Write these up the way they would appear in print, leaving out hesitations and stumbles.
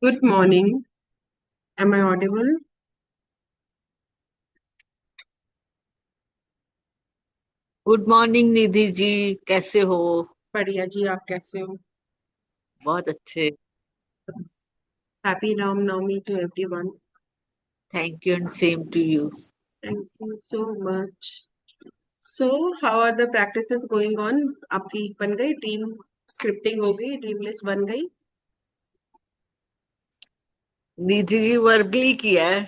Good morning. Am I audible? Good morning Nidhi ji. कैसे हो? बढ़िया जी, आप कैसे हो? बहुत अच्छे। Happy Ram Navami to everyone. Thank you and same to you. Thank you so much. So, how are the practices going on? आपकी बन गई ड्रीम स्क्रिप्टिंग हो गई, ड्रीम लिस्ट बन गई? निधि जी वर्बली किया है।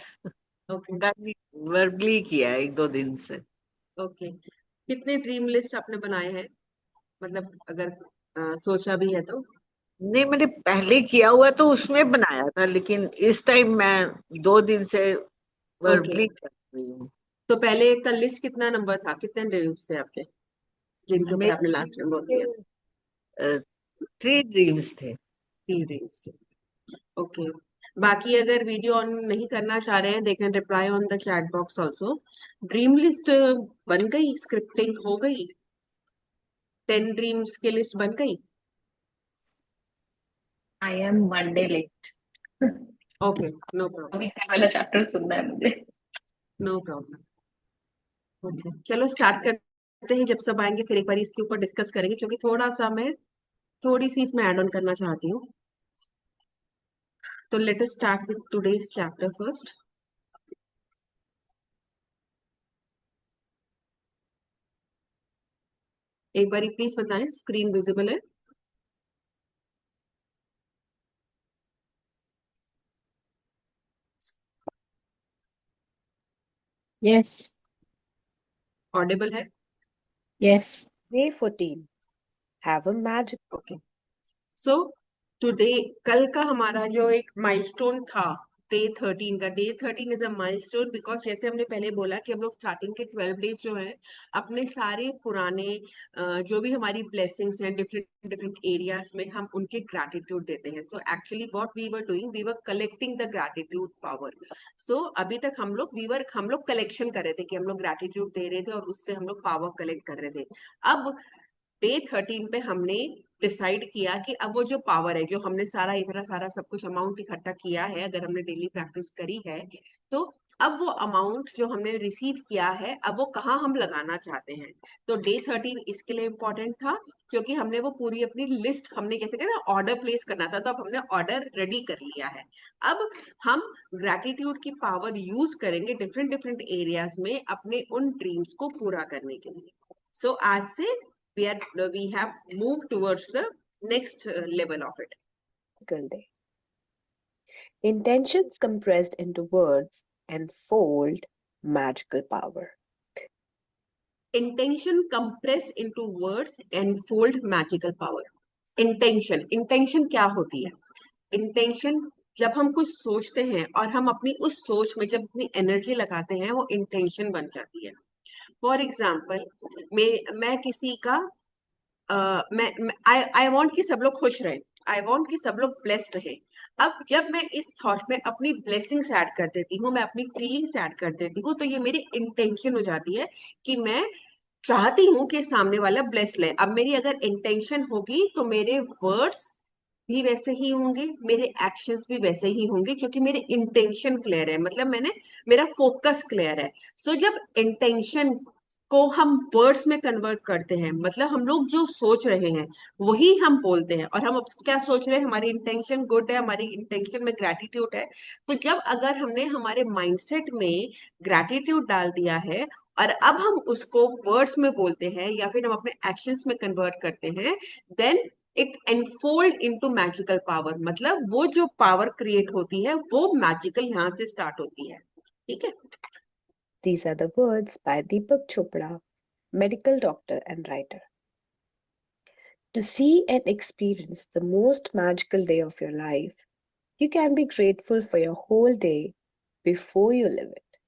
ओके, कल वर्बली किया है एक दो दिन से। ओके। कितने ड्रीम लिस्ट आपने बनाए हैं? मतलब अगर सोचा भी है तो? नहीं, मैंने पहले किया हुआ तो उसमें बनाया था, लेकिन इस टाइम मैं 2 दिन से ओके। वर्बली कर रही हूँ। तो पहले का लिस्ट कितना नंबर था? कितने ड्रीम्स थे आपके जिनके ऊपर आपने लास्ट में बोल दिया? मेरे 3 ड्रीम्स थे। 3 ड्रीम्स थे। ओके। बाकी अगर वीडियो ऑन नहीं करना चाह रहे हैं, they can reply on the chat box also. Dream list बन गई, स्क्रिप्टिंग हो गई, 10 ड्रीम्स की लिस्ट बन गई। I am 1 day late. Okay, no problem. अभी कल वाला चैप्टर सुनना है मुझे। No problem. ओके, चलो स्टार्ट करते हैं। जब सब आएंगे फिर एक बार इसके ऊपर डिस्कस करेंगे, क्योंकि थोड़ा सा मैं थोड़ी सी इसमें ऐड ऑन करना चाहती हूँ। तो let us start with today's chapter first. एक बार प्लीज बताएं, स्क्रीन विजिबल है? Yes, ऑडिबल है? yes. Day 14. Have a magic. Okay. So today, कल का हमारा जो एक माइलस्टोन था, day 13 is a milestone, because जैसे हमने पहले बोला कि हम लोग स्टार्टिंग के 12 डेज जो है अपने सारे पुराने जो भी हमारी ब्लेसिंग्स हैं डिफरेंट डिफरेंट एरियाज में, हम उनके ग्रैटिट्यूड देते हैं। So actually what we were doing, we were collecting the gratitude power. So अभी तक हम लोग कलेक्शन कर रहे थे कि हम लोग ग्रैटिट्यूड दे रहे थे और उससे हम लोग पावर कलेक्ट कर रहे थे। अब डे 13 पे हमने डिसाइड किया कि अब वो जो पावर है, जो हमने सारा इतना सारा सब कुछ अमाउंट इकट्ठा किया है, अगर हमने डेली प्रैक्टिस करी है, तो अब वो अमाउंट जो हमने रिसीव किया है, अब वो कहाँ हम लगाना चाहते हैं। तो डे 13 इसके लिए इम्पोर्टेंट था, क्योंकि हमने वो पूरी अपनी लिस्ट, हमने कैसे कहते हैं ऑर्डर प्लेस करना था, तो अब हमने ऑर्डर रेडी कर लिया है। अब हम ग्रैटिट्यूड की पावर यूज करेंगे डिफरेंट डिफरेंट एरियाज में अपने उन ड्रीम्स को पूरा करने के लिए। So आज से we have moved towards the next level of it. Magical day. Intentions compressed into words enfold magical power. Intention compressed into words enfold magical power. Intention क्या होती है? इंटेंशन, जब हम कुछ सोचते हैं और हम अपनी उस सोच में जब अपनी एनर्जी लगाते हैं, वो इंटेंशन बन जाती है। फॉर एग्जाम्पल, मैं किसी का मैं आई वांट कि सब लोग खुश रहे, आई वांट कि सब लोग ब्लेस्ड रहे। अब जब मैं इस थॉट में अपनी ब्लेसिंग्स ऐड कर देती हूँ, मैं अपनी फीलिंग्स ऐड कर देती हूँ, तो ये मेरी इंटेंशन हो जाती है कि मैं चाहती हूँ कि सामने वाला ब्लेस ले। अब मेरी अगर इंटेंशन होगी तो मेरे वर्ड्स भी वैसे ही होंगे, मेरे एक्शंस भी वैसे ही होंगे, क्योंकि मेरी इंटेंशन क्लियर है, मतलब मेरा फोकस क्लियर है। सो जब इंटेंशन को हम वर्ड्स में कन्वर्ट करते हैं, मतलब हम लोग जो सोच रहे हैं वही हम बोलते हैं, और हम अब क्या सोच रहे हैं, हमारी इंटेंशन गुड है, हमारी इंटेंशन में ग्रैटिट्यूड है। तो जब अगर हमने हमारे माइंडसेट में ग्रैटिट्यूड डाल दिया है और अब हम उसको वर्ड्स में बोलते हैं या फिर हम अपने एक्शंस में कन्वर्ट करते हैं, then it enfold into magical power. मतलब वो जो पावर क्रिएट होती है वो मैजिकल यहाँ से स्टार्ट होती है। ठीक है? These are the words by Deepak Chopra, medical doctor and writer. To see and experience the most magical day of your life, you can be grateful for your whole day before you live it.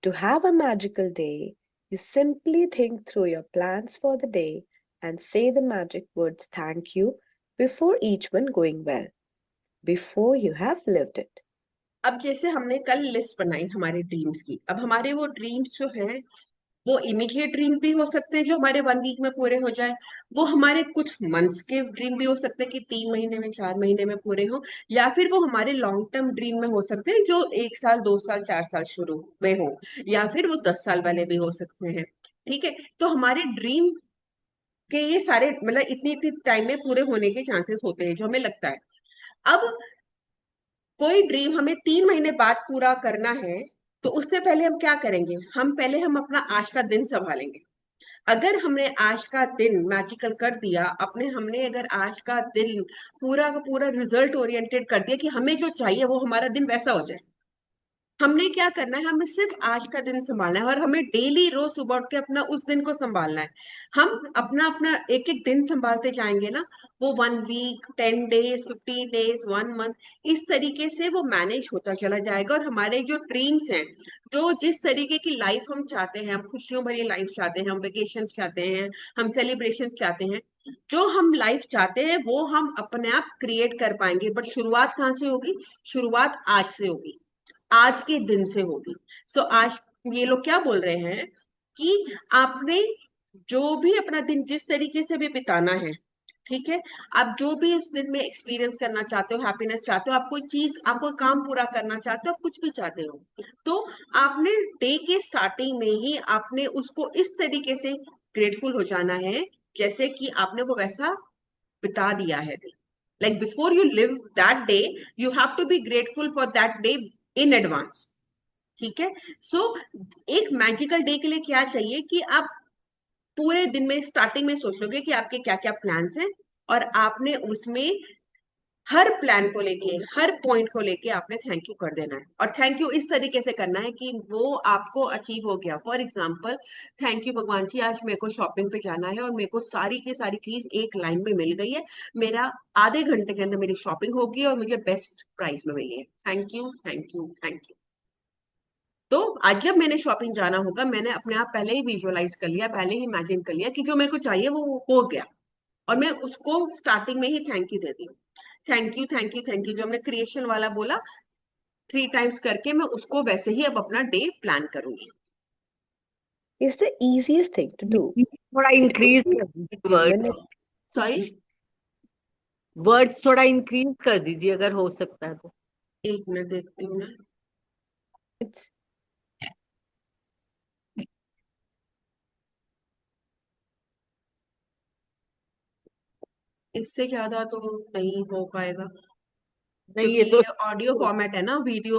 To have a magical day, you simply think through your plans for the day and say the magic words thank you before each one going well, before you have lived it. अब जैसे हमने कल list बनाई हमारे dreams की, अब हमारे वो ड्रीम्स जो है वो इमीडिएट ड्रीम भी हो सकते हैं जो हमारे 1 वीक में पूरे हो जाए, वो हमारे कुछ मंथ्स के ड्रीम भी हो सकते हैं कि 3 महीने में 4 महीने में पूरे हो, या फिर वो हमारे लॉन्ग टर्म ड्रीम में हो सकते हैं जो 1 साल 2 साल 4 साल शुरू में हो, या फिर वो 10 साल वाले भी हो सकते हैं। ठीक है, तो हमारे ड्रीम के ये सारे मतलब इतनी इतनी टाइम में पूरे होने के चांसेस होते हैं जो हमें लगता है। अब कोई ड्रीम हमें 3 महीने बाद पूरा करना है, तो उससे पहले हम क्या करेंगे, हम अपना आज का दिन संभालेंगे। अगर हमने आज का दिन मैजिकल कर दिया, हमने अगर आज का दिन पूरा का पूरा रिजल्ट ओरिएंटेड कर दिया कि हमें जो चाहिए वो हमारा दिन वैसा हो जाए, हमने क्या करना है, हमें सिर्फ आज का दिन संभालना है और हमें डेली रोज सुबह उठ के अपना उस दिन को संभालना है। हम अपना अपना एक एक दिन संभालते जाएंगे ना, वो 1 वीक 10 डेज 15 डेज 1 मंथ, इस तरीके से वो मैनेज होता चला जाएगा। और हमारे जो ड्रीम्स हैं, जो जिस तरीके की लाइफ हम चाहते हैं, हम खुशियों भरी लाइफ चाहते हैं, हम वेकेशन चाहते हैं, हम सेलिब्रेशन चाहते हैं, जो हम लाइफ चाहते हैं वो हम अपने आप क्रिएट कर पाएंगे। बट शुरुआत कहाँ से होगी, शुरुआत आज से होगी, आज के दिन से होगी। सो आज ये लोग क्या बोल रहे हैं कि आपने जो भी अपना दिन जिस तरीके से भी बिताना है, ठीक है, आप जो भी उस दिन में एक्सपीरियंस करना चाहते हो, हैप्पीनेस चाहते हो, आप कोई चीज, आप कोई काम पूरा करना चाहते हो, आप कुछ भी चाहते हो, तो आपने डे के स्टार्टिंग में ही आपने उसको इस तरीके से ग्रेटफुल हो जाना है जैसे कि आपने वो वैसा बिता दिया है। Like before you live that day, you have to be grateful for that day in advance. ठीक है, सो एक मैजिकल डे के लिए क्या चाहिए कि आप पूरे दिन में स्टार्टिंग में सोच लोगे कि आपके क्या क्या प्लान्स हैं, और आपने उसमें हर प्लान को लेके, हर पॉइंट को लेके आपने थैंक यू कर देना है। और थैंक यू इस तरीके से करना है कि वो आपको अचीव हो गया। फॉर एग्जाम्पल, थैंक यू भगवान जी, आज मेरे को शॉपिंग पे जाना है और मेरे को सारी की सारी चीज एक लाइन में मिल गई है, मेरा आधे घंटे के अंदर मेरी शॉपिंग होगी और मुझे बेस्ट प्राइस में मिली है, thank you thank you thank you. तो आज जब मैंने शॉपिंग जाना होगा, मैंने अपने आप पहले ही विजुअलाइज कर लिया, पहले ही इमेजिन कर लिया कि जो मेरे को चाहिए वो हो गया, और मैं उसको स्टार्टिंग में ही थैंक यू दे दी। Thank you thank you thank you, जो हमने क्रिएशन वाला बोला 3 टाइम्स करके, मैं उसको वैसे ही अब अपना डे प्लान करूंगी। Is the easiest thing to do. थोड़ा इंक्रीज कर दीजिए When word, it, sorry, words थोड़ा इंक्रीज कर दीजिए अगर हो सकता है तो। 1 मिनट देखती हूँ मैं। it's इससे ज्यादा तो नहीं हो पाएगा, नहीं क्योंकि ये तो, ये ऑडियो फॉर्मेट है ना, वीडियो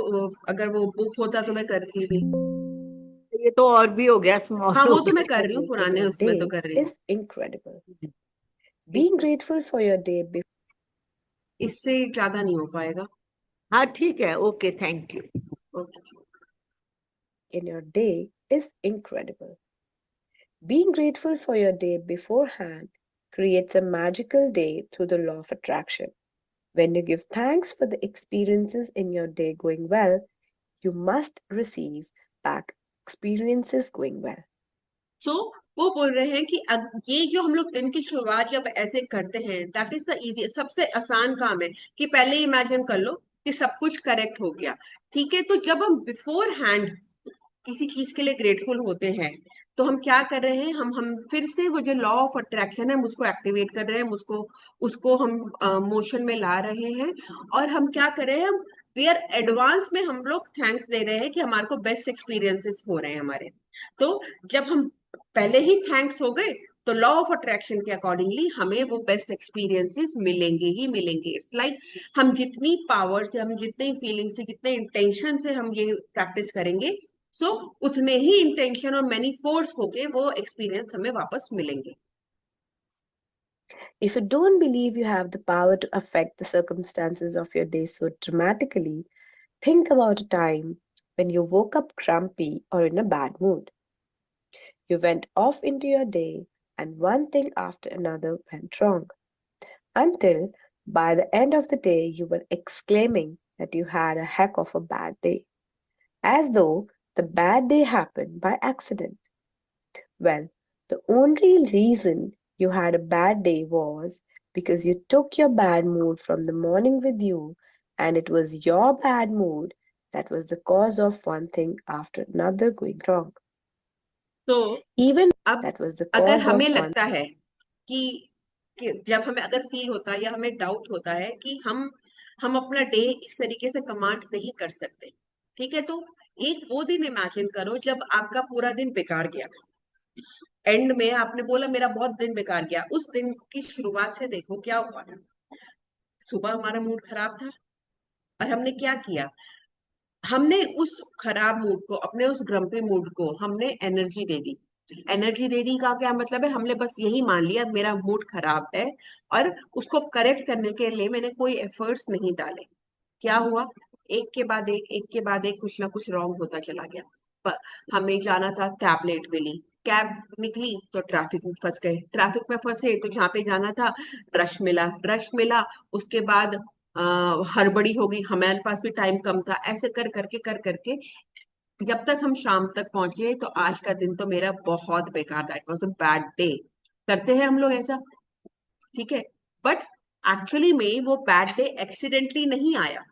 अगर वो बुक होता तो मैं करती भी। ये तो और भी हो गया, स्मॉल हाँ, हो वो तो मैं गया। कर रही हूँ, in पुराने your उसमें तो day कर रही हूँ। is incredible. Being grateful for your day इससे ज्यादा नहीं हो पाएगा। हाँ ठीक है, okay, thank you. Okay, in your day is incredible. Being grateful for your day beforehand creates a magical day through the law of attraction. When you give thanks for the experiences in your day going well, you must receive back experiences going well. सो वो बोल रहे हैं कि ये जो हम लोग दिन की शुरुआत जब ऐसे करते हैं, दैट इज द इजी, सबसे आसान काम है कि पहले इमेजिन कर लो कि सब कुछ करेक्ट हो गया। ठीक है, तो जब हम बिफोर हैंड किसी चीज के लिए ग्रेटफुल होते हैं, तो हम क्या कर रहे हैं, हम फिर से वो जो लॉ ऑफ अट्रैक्शन है उसको एक्टिवेट कर रहे हैं, उसको उसको हम मोशन में ला रहे हैं। और हम क्या कर रहे हैं, हम वी आर एडवांस में हम लोग थैंक्स दे रहे हैं कि हमारे को बेस्ट एक्सपीरियंसेस हो रहे हैं हमारे। तो जब हम पहले ही थैंक्स हो गए, तो लॉ ऑफ अट्रैक्शन के अकॉर्डिंगली हमें वो बेस्ट एक्सपीरियंसेस मिलेंगे ही मिलेंगे। इट्स लाइक हम जितनी पावर से, हम जितनी फीलिंग से, जितने इंटेंशन से हम ये प्रैक्टिस करेंगे, सो उतने ही इंटेंशन और मैनी फोर्स होके वो एक्सपीरियंस हमें वापस मिलेंगे। If you don't believe you have the power to affect the circumstances of your day so dramatically, think about a time when you woke up grumpy or in a bad mood. You went off into your day and one thing after another went wrong, until by the end of the day you were exclaiming that you had a heck of a bad day, as though the bad day happened by accident. Well, the only reason you had a bad day was because you took your bad mood from the morning with you, and it was your bad mood that was the cause of one thing after another going wrong. तो Even अब that was the अगर cause हमें of one. लगता है कि जब हमें अगर फील होता है या हमें डाउट होता है कि हम अपना डे इस तरीके से कमांड नहीं कर सकते, ठीक है, तो एक वो दिन इमेजिन करो जब आपका पूरा दिन बेकार गया था। एंड में आपने बोला मेरा बहुत दिन बेकार गया, उस दिन की शुरुआत से देखो क्या हुआ था। सुबह हमारा मूड खराब था और हमने क्या किया, हमने उस खराब मूड को, अपने उस ग्रम्पी मूड को हमने एनर्जी दे दी। एनर्जी दे दी का क्या मतलब है, हमने बस यही मान लिया मेरा मूड खराब है और उसको करेक्ट करने के लिए मैंने कोई एफर्ट्स नहीं डाले। क्या हुआ, एक के बाद एक कुछ ना कुछ रॉन्ग होता चला गया। हमें जाना था, कैब लेट मिली, कैब निकली तो ट्रैफिक में फंस गए, ट्रैफिक में फंसे तो जहाँ पे जाना था रश मिला, उसके बाद हड़बड़ी हो गई, हमारे पास भी टाइम कम था, ऐसे कर करके जब तक हम शाम तक पहुंचे तो आज का दिन तो मेरा बहुत बेकार था, it was a bad day. करते हैं हम लोग ऐसा, ठीक है, बट एक्चुअली में वो बैड डे एक्सीडेंटली नहीं आया,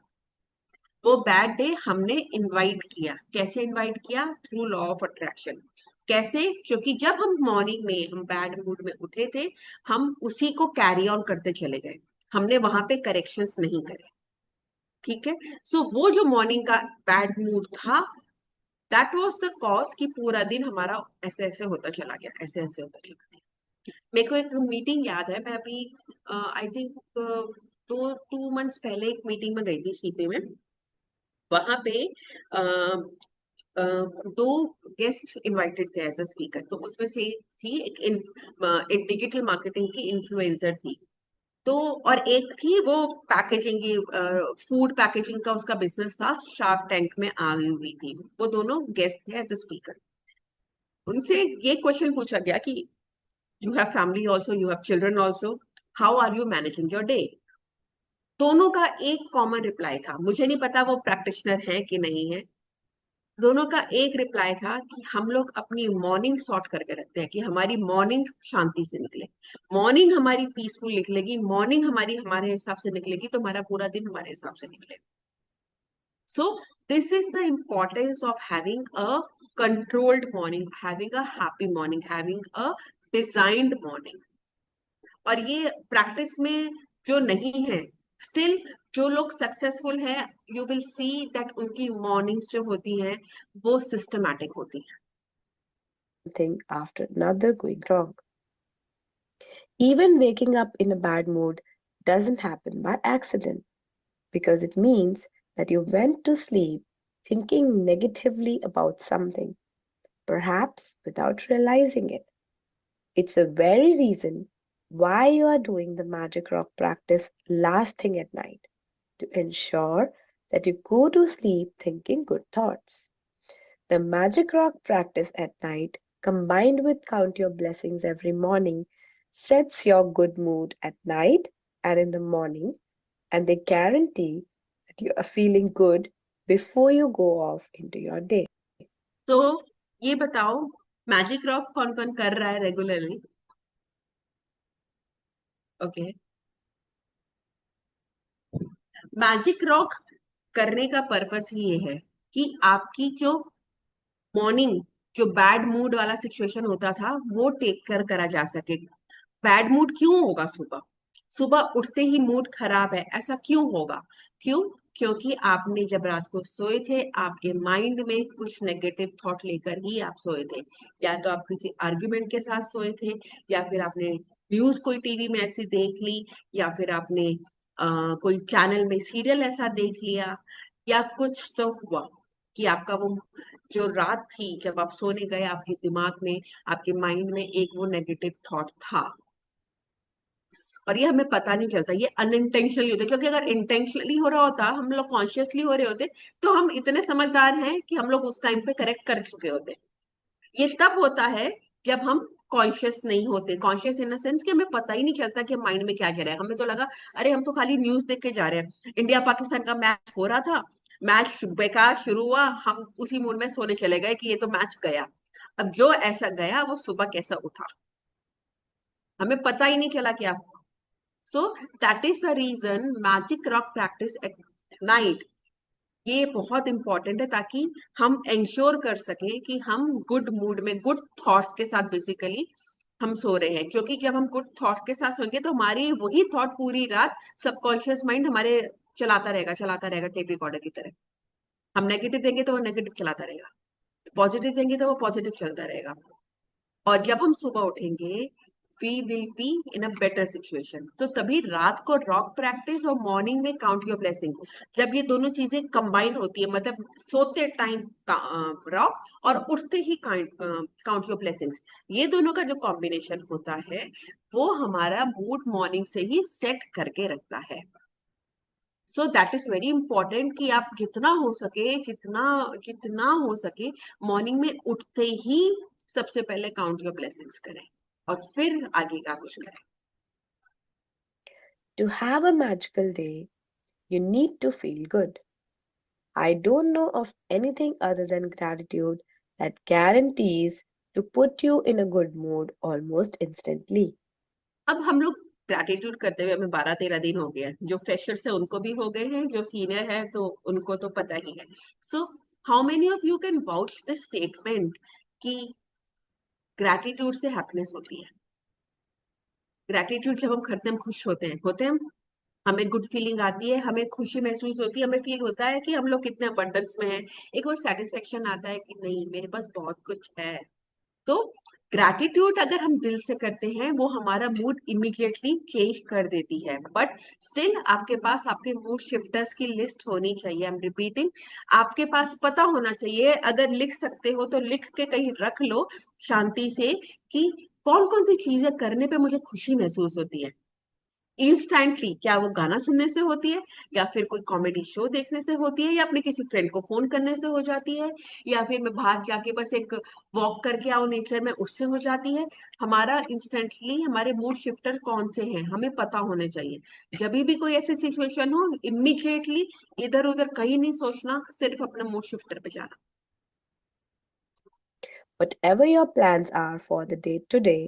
वो बैड डे हमने इनवाइट किया। कैसे इनवाइट किया, थ्रू लॉ ऑफ अट्रैक्शन। कैसे, क्योंकि जब हम मॉर्निंग में हम बैड मूड में उठे थे, हम उसी को कैरी ऑन करते चले गए, हमने वहां पे करेक्शंस नहीं करे, ठीक है। सो वो जो मॉर्निंग का बैड मूड था, दैट वाज द कॉज कि पूरा दिन हमारा ऐसे ऐसे होता चला गया, ऐसे ऐसे होता चला गया। मेरे को एक मीटिंग याद है, मैं अभी आई थिंक 2 मंथ्स पहले एक मीटिंग में गई थी सीपी में। वहां पे अ, अ, 2 गेस्ट इनवाइटेड थे एज अ स्पीकर, तो उसमें से थी एक डिजिटल मार्केटिंग की इन्फ्लुएंसर थी, तो और एक थी वो पैकेजिंग की, फूड पैकेजिंग का उसका बिजनेस था, शार्क टैंक में आई हुई थी। वो दोनों गेस्ट थे एज अ स्पीकर। उनसे ये क्वेश्चन पूछा गया कि you have family also, you have children also, how are you managing your day. दोनों का एक कॉमन रिप्लाई था, मुझे नहीं पता वो प्रैक्टिशनर है कि नहीं है, दोनों का एक रिप्लाई था कि हम लोग अपनी मॉर्निंग सॉर्ट करके रखते हैं कि हमारी मॉर्निंग शांति से निकले, मॉर्निंग हमारी पीसफुल निकलेगी, मॉर्निंग हमारी हमारे हिसाब से निकलेगी तो हमारा पूरा दिन हमारे हिसाब से निकलेगा। सो this is the importance of having a controlled morning, having a happy morning, having a designed morning. और ये प्रैक्टिस में जो नहीं है, स्टिल जो लोग सक्सेसफुल हैं, यू विल सी दैट उनकी मॉर्निंग्स जो होती हैं वो सिस्टमैटिक होती हैं। Thing after another going wrong. Even waking up in a bad mood doesn't happen by accident, because it means that you went to sleep thinking negatively about something, perhaps without realizing it. It's the very reason why you are doing the Magic Rock practice last thing at night, to ensure that you go to sleep thinking good thoughts. The Magic Rock practice at night, combined with Count Your Blessings every morning, sets your good mood at night and in the morning, and they guarantee that you are feeling good before you go off into your day. तो ये बताओ, magic rock कौन कौन कर रहा है regularly? Okay, magic rock करने का पर्पस ही ये है कि आपकी जो मॉर्निंग, जो बैड मूड वाला सिचुएशन होता था वो टेक कर करा जा सके। बैड मूड क्यों होगा सुबह, सुबह उठते ही मूड खराब है, ऐसा क्यों होगा? क्यों? क्योंकि आपने जब रात को सोए थे, आपके माइंड में कुछ नेगेटिव थॉट लेकर ही आप सोए थे। या तो आप किसी आर्ग्यूमेंट के साथ सोए थे, या फिर आपने न्यूज कोई टीवी में ऐसी देख ली, या फिर आपने कोई चैनल में सीरियल ऐसा देख लिया, या कुछ तो हुआ कि आपका वो जो रात थी जब आप सोने गए, आपके दिमाग में, आपके माइंड में एक वो नेगेटिव थॉट था। और ये हमें पता नहीं चलता, ये अनइंटेंशनली होता है, क्योंकि अगर इंटेंशनली हो रहा होता, हम लोग कॉन्शियसली हो रहे होते, तो हम इतने समझदार हैं कि हम लोग उस टाइम पे करेक्ट कर चुके होते। ये तब होता है जब हम कॉन्शियस नहीं होते, कॉन्शियस इन द सेंस कि हमें पता ही नहीं चलता कि माइंड में क्या चल रहा है। हमें तो लगा अरे हम तो खाली न्यूज देख के जा रहे हैं, इंडिया पाकिस्तान का मैच हो रहा था, मैच बेकार शुरू हुआ, हम उसी मूड में सोने चले गए कि ये तो मैच गया। अब जो ऐसा गया वो सुबह कैसा उठा, हमें पता ही नहीं चला क्या। So that is the reason magic rock practice at night ये बहुत इंपॉर्टेंट है ताकि हम इंश्योर कर सके कि हम गुड मूड में, गुड थॉट्स के साथ बेसिकली हम सो रहे हैं। क्योंकि जब हम गुड थॉट के साथ सोएंगे तो हमारी वही थॉट पूरी रात सबकॉन्शियस माइंड हमारे चलाता रहेगा टेप रिकॉर्डर की तरह। हम नेगेटिव देंगे तो वो नेगेटिव चलाता रहेगा, पॉजिटिव देंगे तो वो पॉजिटिव चलता रहेगा। और जब हम सुबह उठेंगे we will be in a better situation. तो तभी रात को रॉक प्रैक्टिस और मॉर्निंग में काउंट योर ब्लेसिंग, जब ये दोनों चीजें कंबाइन होती है, मतलब सोते टाइम रॉक और उठते ही काउंट योर ब्लेसिंग्स, ये दोनों का जो कॉम्बिनेशन होता है वो हमारा मूड मॉर्निंग से ही सेट करके रखता है। So that is very important कि आप जितना हो सके, जितना हो सके मॉर्निंग में उठते ही सबसे पहले काउंट योर ब्लेसिंग्स करें और फिर आगे का कुछ करें। To have a magical day, you need to feel good. I don't know of anything other than gratitude that guarantees to put you in a good mood almost instantly. अब हम लोग ग्रैटिट्यूड करते हुए हमें 12-13 दिन हो गया है। जो फ्रेशर्स है उनको भी हो गए हैं, जो सीनियर है तो उनको तो पता ही है। So how many of you can vouch this statement कि ग्रैटिट्यूड से हैप्पीनेस होती है। ग्रैटिट्यूड जब हम करते हैं हम खुश होते हैं हम, हमें गुड फीलिंग आती है, हमें खुशी महसूस होती है, हमें फील होता है कि हम लोग कितने अबंडेंस में हैं। एक वो सेटिस्फेक्शन आता है कि नहीं मेरे पास बहुत कुछ है। तो ग्रैटिट्यूड अगर हम दिल से करते हैं वो हमारा मूड इमीडिएटली चेंज कर देती है। बट स्टिल आपके पास आपके मूड शिफ्टर्स की लिस्ट होनी चाहिए। आई एम रिपीटिंग, आपके पास पता होना चाहिए। अगर लिख सकते हो तो लिख के कहीं रख लो शांति से कि कौन कौन सी चीजें करने पे मुझे खुशी महसूस होती है इंस्टेंटली। क्या वो गाना सुनने से होती है, या फिर कोई कॉमेडी शो देखने से होती है, या अपने किसी फ्रेंड को फोन करने से हो जाती है, या फिर मैं बाहर जाके बस एक वॉक करके आऊं नेचर में, उससे हो जाती है। हमारा इंस्टेंटली हमारे मूड शिफ्टर कौन से हैं हमें पता होने चाहिए। जब भी कोई ऐसी सिचुएशन हो इमीडिएटली इधर उधर कहीं नहीं सोचना, सिर्फ अपने मूड शिफ्टर पे जाना। Whatever your plans are for the day today,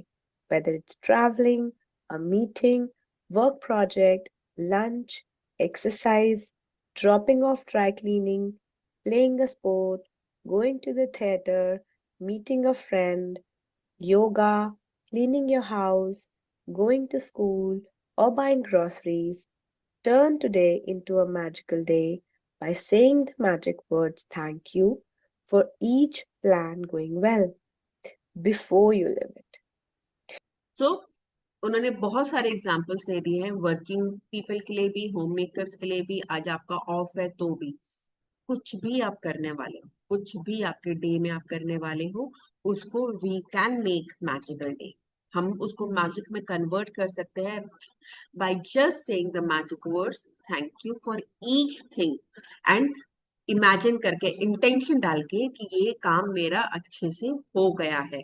whether it's traveling, a meeting, work project, lunch, exercise, dropping off dry cleaning, playing a sport, going to the theater, meeting a friend, yoga, cleaning your house, going to school, or buying groceries, turn today into a magical day by saying the magic words thank you for each plan going well before you live it. सो उन्होंने बहुत सारे examples दे दिए हैं, working people के लिए भी, home makers के लिए भी। आज आपका ऑफ है तो भी कुछ भी आप करने वाले हो, कुछ भी आपके डे में आप करने वाले हो, उसको we can make magical day. हम उसको मैजिक में कन्वर्ट कर सकते हैं by just saying the magic words thank you for each thing, and imagine करके इंटेंशन डाल के कि ये काम मेरा अच्छे से हो गया है।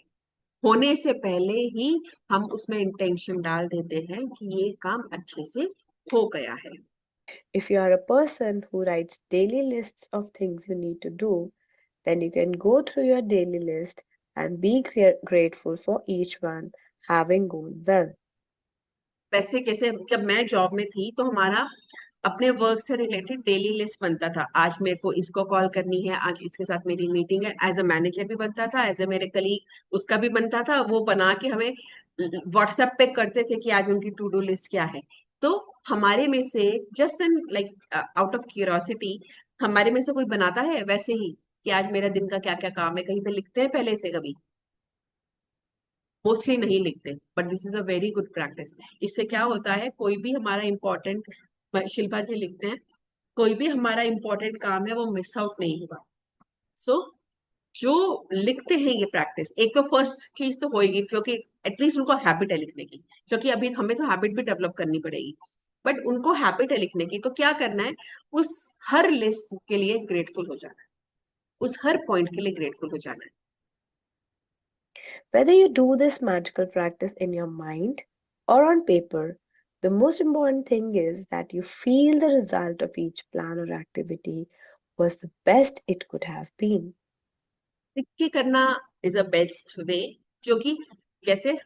होने से पहले ही हम उसमें इंटेंशन डाल देते हैं कि ये काम अच्छे से हो गया है। If you are a person who writes daily lists of things you need to do, then you can go through your daily list and be grateful for each one having gone well. वैसे कैसे, जब मैं job में थी तो हमारा अपने work से रिलेटेड डेली लिस्ट बनता था। आज मेरे को इसको कॉल करनी है, आज इसके साथ मेरी मीटिंग है। एज अ मैनेजर भी बनता था, एज अ मेरे कलीग उसका भी बनता था। वो बना के हमें व्हाट्सएप पे करते थे कि आज उनकी टू डू लिस्ट क्या है। तो हमारे में से just an like out of curiosity हमारे में से कोई बनाता है वैसे ही कि आज मेरा दिन का क्या क्या काम है, कहीं पे लिखते हैं पहले से? कभी मोस्टली नहीं लिखते। But this is a very good practice. इससे क्या होता है, कोई भी हमारा इंपॉर्टेंट, शिल्पा जी लिखते हैं, कोई भी हमारा इंपॉर्टेंट काम है वो मिस आउट नहीं होगा। सो जो लिखते हैं ये प्रैक्टिस, एक तो फर्स्ट चीज तो होएगी क्योंकि एटलीस्ट उनको हैबिट है लिखने की, क्योंकि अभी हमें तो हैबिट भी डेवलप करनी पड़ेगी। बट उनको हैबिट है लिखने की, तो क्या करना है, उस हर लिस्ट के लिए ग्रेटफुल हो जाना है, उस हर पॉइंट के लिए ग्रेटफुल हो जाना है। Whether you do this magical practice in your mind or on paper, the most important thing is that you feel the result of each plan or activity was the best it could have been. लिख के करना is a best way, क्योंकि जैसे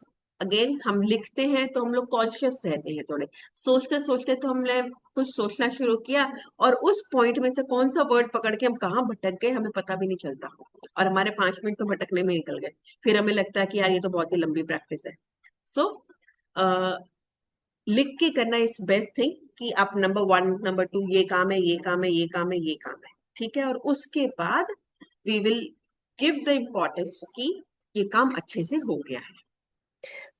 again हम लिखते हैं तो हम लोग कॉन्शियस रहते हैं थोड़े, सोचते सोचते तो हमने कुछ सोचना शुरू किया और उस पॉइंट में से कौन सा वर्ड पकड़ के हम कहाँ भटक गए हमें पता भी नहीं चलता, और हमारे 5 मिनट तो भटकने में निकल गए। फिर हमें लगता है कि यार ये तो बहुत ही लंबी प्रैक्टिस है। सो लिख के करना इज बेस्ट थिंग, कि आप नंबर 1 नंबर 2 ये काम है, ये काम है, ये काम है, ये काम है, ठीक है, और उसके बाद we will give the importance कि ये काम अच्छे से हो गया है।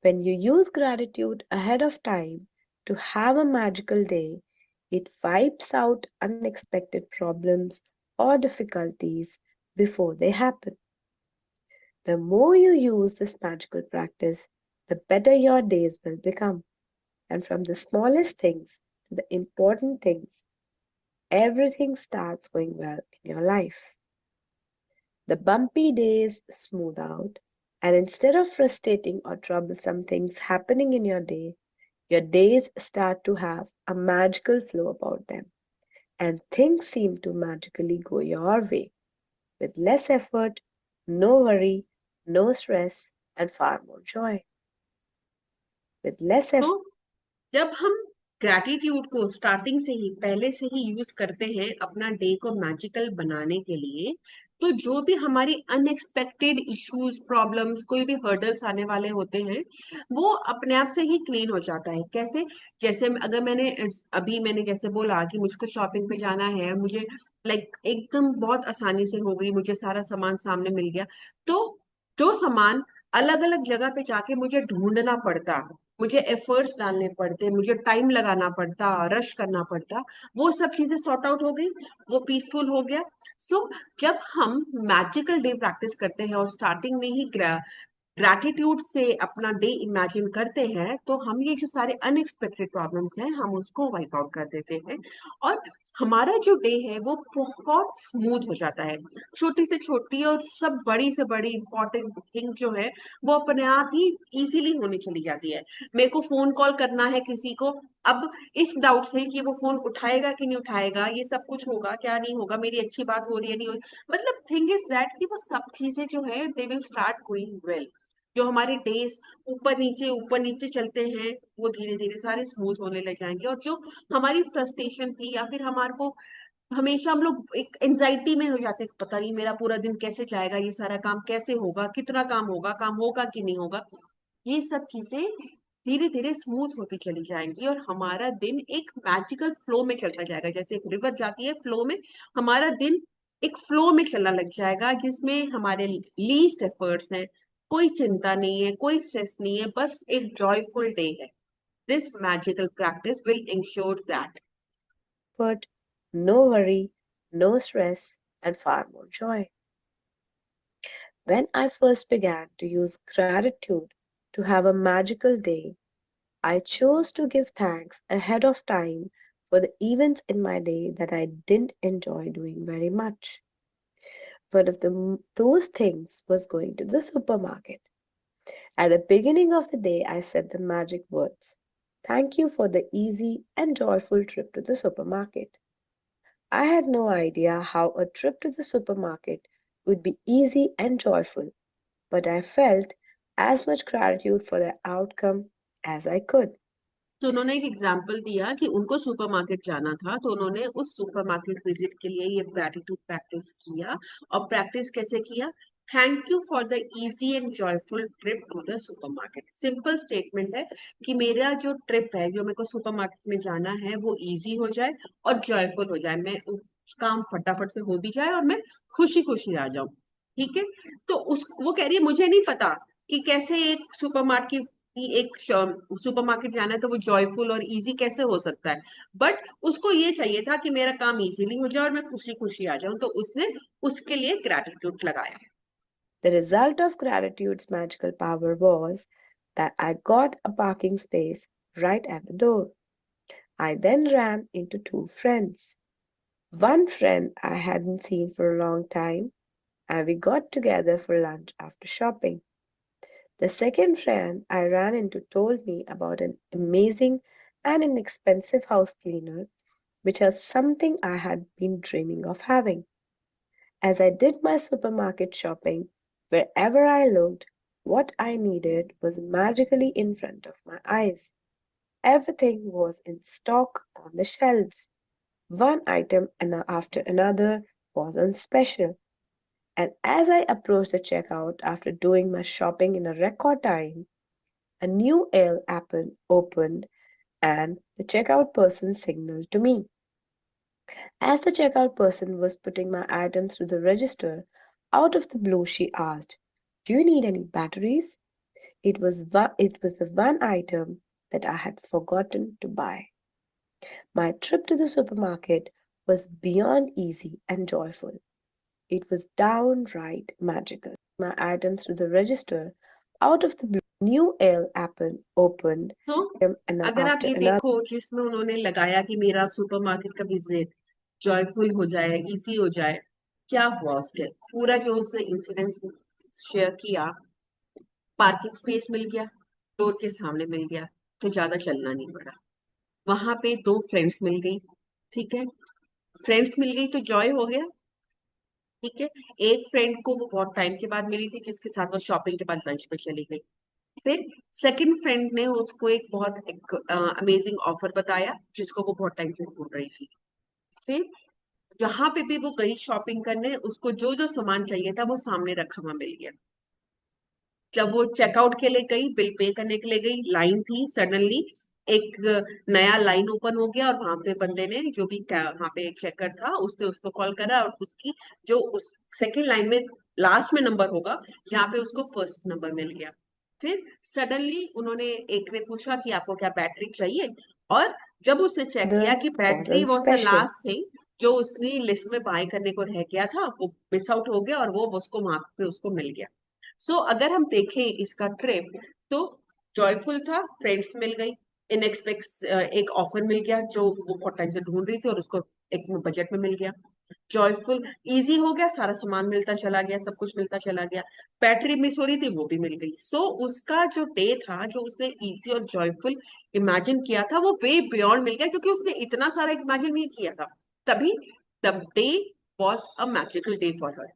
When you use gratitude ahead of time to have a magical day, it wipes out unexpected problems or difficulties before they happen. The more you use this magical practice, the better your days will become. And from the smallest things to the important things, everything starts going well in your life. The bumpy days smooth out, and instead of frustrating or troublesome things happening in your day, your days start to have a magical flow about them, and things seem to magically go your way with less effort, no worry, no stress, and far more joy. With less effort, तो जब हम gratitude को starting से ही पहले से ही use करते हैं अपना डे को मैजिकल बनाने के लिए, तो जो भी हमारी अनएक्सपेक्टेड इश्यूज प्रॉब्लम्स कोई भी हर्डल्स आने वाले होते हैं वो अपने आप से ही क्लीन हो जाता है। कैसे? जैसे अगर अभी मैंने जैसे बोला कि मुझको शॉपिंग पे जाना है, मुझे लाइक एकदम बहुत आसानी से हो गई, मुझे सारा सामान सामने मिल गया। तो जो सामान अलग अलग जगह पे जाके मुझे ढूंढना पड़ता, मुझे एफर्ट्स डालने पड़ते, मुझे टाइम लगाना पड़ता, रश करना पड़ता, वो सब चीजें सॉर्ट आउट हो गई, वो पीसफुल हो गया। सो जब हम मैजिकल डे प्रैक्टिस करते हैं और स्टार्टिंग में ही ग्रैटिट्यूड से अपना डे इमेजिन करते हैं, तो हम ये जो सारे अनएक्सपेक्टेड प्रॉब्लम्स हैं हम उसको वाइप आउट कर देते हैं, और हमारा जो डे है वो बहुत स्मूथ हो जाता है। छोटी से छोटी और सब बड़ी से बड़ी इंपॉर्टेंट थिंग जो है वो अपने आप ही इजीली होने चली जाती है। मेरे को फोन कॉल करना है किसी को, अब इस डाउट से कि वो फोन उठाएगा कि नहीं उठाएगा, ये सब कुछ होगा क्या नहीं होगा, मेरी अच्छी बात हो रही है नहीं हो रही, मतलब थिंग इज दैट कि वो सब चीजें जो है they will start going well. जो हमारे डेज ऊपर नीचे चलते हैं वो धीरे धीरे सारे स्मूथ होने लग जाएंगे, और जो हमारी फ्रस्ट्रेशन थी या फिर हमारे को हमेशा हम लोग एक एंजाइटी में हो जाते हैं, पता नहीं मेरा पूरा दिन कैसे जाएगा, ये सारा काम कैसे होगा, कितना काम होगा कि नहीं होगा, ये सब चीजें धीरे धीरे स्मूथ होती चली जाएंगी और हमारा दिन एक मैजिकल फ्लो में चलता जाएगा। जैसे एक रिवर जाती है फ्लो में, हमारा दिन एक फ्लो में चलना लग जाएगा जिसमें हमारे लीस्ट एफर्ट्स हैं, कोई चिंता नहीं है, कोई स्ट्रेस नहीं है, बस एक जॉयफुल डे है। This magical practice will ensure that. no worry, no stress, and far more joy. When I first began to use gratitude to have a magical day, I chose to give thanks ahead of time for the events in my day that I didn't enjoy doing very much. One of those things was going to the supermarket. At the beginning of the day, I said the magic words, "Thank you for the easy and joyful trip to the supermarket." I had no idea how a trip to the supermarket would be easy and joyful, but I felt as much gratitude for the outcome as I could. तो उन्होंने एक example दिया कि उनको supermarket जाना था, तो उन्होंने उस सुपरमार्केट विजिट के लिए ये ग्रैटिट्यूड प्रैक्टिस किया। और प्रैक्टिस कैसे किया? Thank you for the easy and joyful trip to the supermarket. Simple statement है कि मेरा जो ट्रिप है, जो मेरे को सुपरमार्केट में जाना है, वो इजी हो जाए और जॉयफुल हो जाए, मैं काम फटाफट से हो भी जाए और मैं खुशी खुशी आ जाऊं। ठीक है, तो उस वो कह रही है मुझे नहीं पता कि कैसे एक सुपरमार्केट जाना है तो वो जॉयफुल और इजी कैसे हो सकता है, बट उसको ये चाहिए था कि मेरा काम इजीली हो जाए और मैं खुशी खुशी आ जाऊं, तो उसने उसके लिए ग्रैटिट्यूड लगाया। The result of gratitude's magical power was that I got a parking space right at the door. I then ran into two friends. One friend I hadn't seen for a long time, and we got together for lunch after shopping. The second friend I ran into told me about an amazing and inexpensive house cleaner, which was something I had been dreaming of having. As I did my supermarket shopping, wherever I looked, What I needed was magically in front of my eyes. Everything was in stock on the shelves. One item after another was on special. And as I approached the checkout after doing my shopping in a record time, a new ale app opened and the checkout person signaled to me. As the checkout person was putting my items through the register, out of the blue she asked, "Do you need any batteries?" It was the one item that I had forgotten to buy. My trip to the supermarket was beyond easy and joyful. It was downright magical. My items to the register, out of the blue, new ale apple opened, तो and अगर आप after ये another. देखो जिसमें उन्होंने लगाया कि मेरा सुपरमार्केट का विजिट जॉयफुल हो जाए, इजी हो जाए, क्या हुआ उसके पूरा जो उसने इंसिडेंस शेयर किया, पार्किंग स्पेस मिल गया, डोर के सामने मिल गया, तो ज्यादा चलना नहीं पड़ा। वहां पे दो फ्रेंड्स मिल गई, ठीक है, फ्रेंड्स मिल गई तो जॉय हो गया, ठीक है। एक फ्रेंड को वो बहुत टाइम के बाद मिली थी जिसके साथ वो शॉपिंग के बाद लंच पे चली गई। फिर सेकंड फ्रेंड ने उसको एक बहुत अमेजिंग ऑफर बताया जिसको वो बहुत टाइम से ढूंढ रही थी। फिर जहां पे भी वो गई शॉपिंग करने, उसको जो जो सामान चाहिए था वो सामने रखा हुआ मिल गया। जब वो चेकआउट के लिए गई, बिल पे करने के लिए गई, लाइन थी, सडनली एक नया लाइन ओपन हो गया और वहां पे बंदे ने जो भी वहां पे एक चेकर था उसने उसको कॉल करा और उसकी जो उस सेकंड लाइन में लास्ट में नंबर होगा, यहाँ पे उसको फर्स्ट नंबर मिल गया। फिर सडनली उन्होंने एक ने पूछा कि आपको क्या बैटरी चाहिए, और जब उसने चेक किया कि Was battery on was the special. Last thing जो उसने लिस्ट में बाय करने को रह गया था, वो मिस आउट हो गया और वो उसको वहां पे उसको मिल गया। सो अगर हम देखें इसका ट्रिप, तो जॉयफुल था, फ्रेंड्स मिल गई, इनएक्सपेक्ट एक ऑफर मिल गया जो वो बहुत टाइम से ढूंढ रही थी और उसको एक बजट में मिल गया। जॉयफुल इजी हो गया, सारा सामान मिलता चला गया, सब कुछ मिलता चला गया, बैटरी मिस हो रही थी वो भी मिल गई। सो उसका जो डे था, जो उसने इजी और जॉयफुल इमेजिन किया था, वो वे बियॉन्ड मिल गया क्योंकि उसने इतना सारा इमेजिन नहीं किया था। तभी the day was a magical day for her.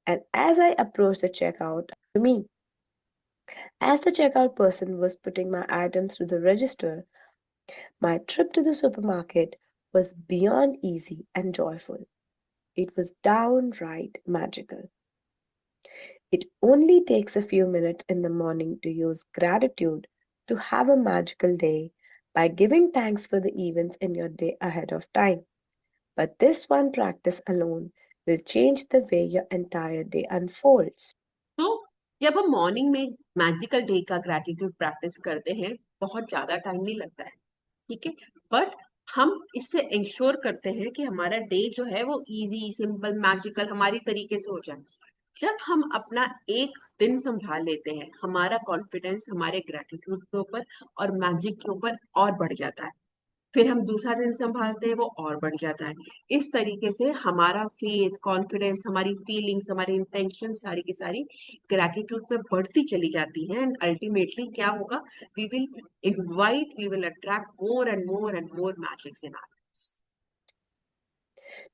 And as I approached the checkout, to me, as the checkout person was putting my items through the register, my trip to the supermarket was beyond easy and joyful. It was downright magical. It only takes a few minutes in the morning to use gratitude to have a magical day by giving thanks for the events in your day ahead of time. But this one practice alone will change the way your entire day unfolds. तो जब हम morning में magical day का gratitude practice करते हैं, बहुत ज्यादा time नहीं लगता है, ठीक है, बट हम इससे इंश्योर करते हैं कि हमारा डे जो है वो इजी, सिंपल, मैजिकल हमारी तरीके से हो जाए। जब हम अपना एक दिन संभाल लेते हैं, हमारा कॉन्फिडेंस हमारे ग्रैटिट्यूड के ऊपर और मैजिक के ऊपर और बढ़ जाता है। फिर हम दूसरा दिन संभालते हैं, वो और बढ़ जाता है। इस तरीके से हमारा फेथ, कॉन्फिडेंस, हमारी फीलिंग्स, हमारी इंटेंशन सारी की सारी ग्रैटिट्यूड में बढ़ती चली जाती है, एंड अल्टीमेटली क्या होगा, we will attract more and more and more magics in our lives.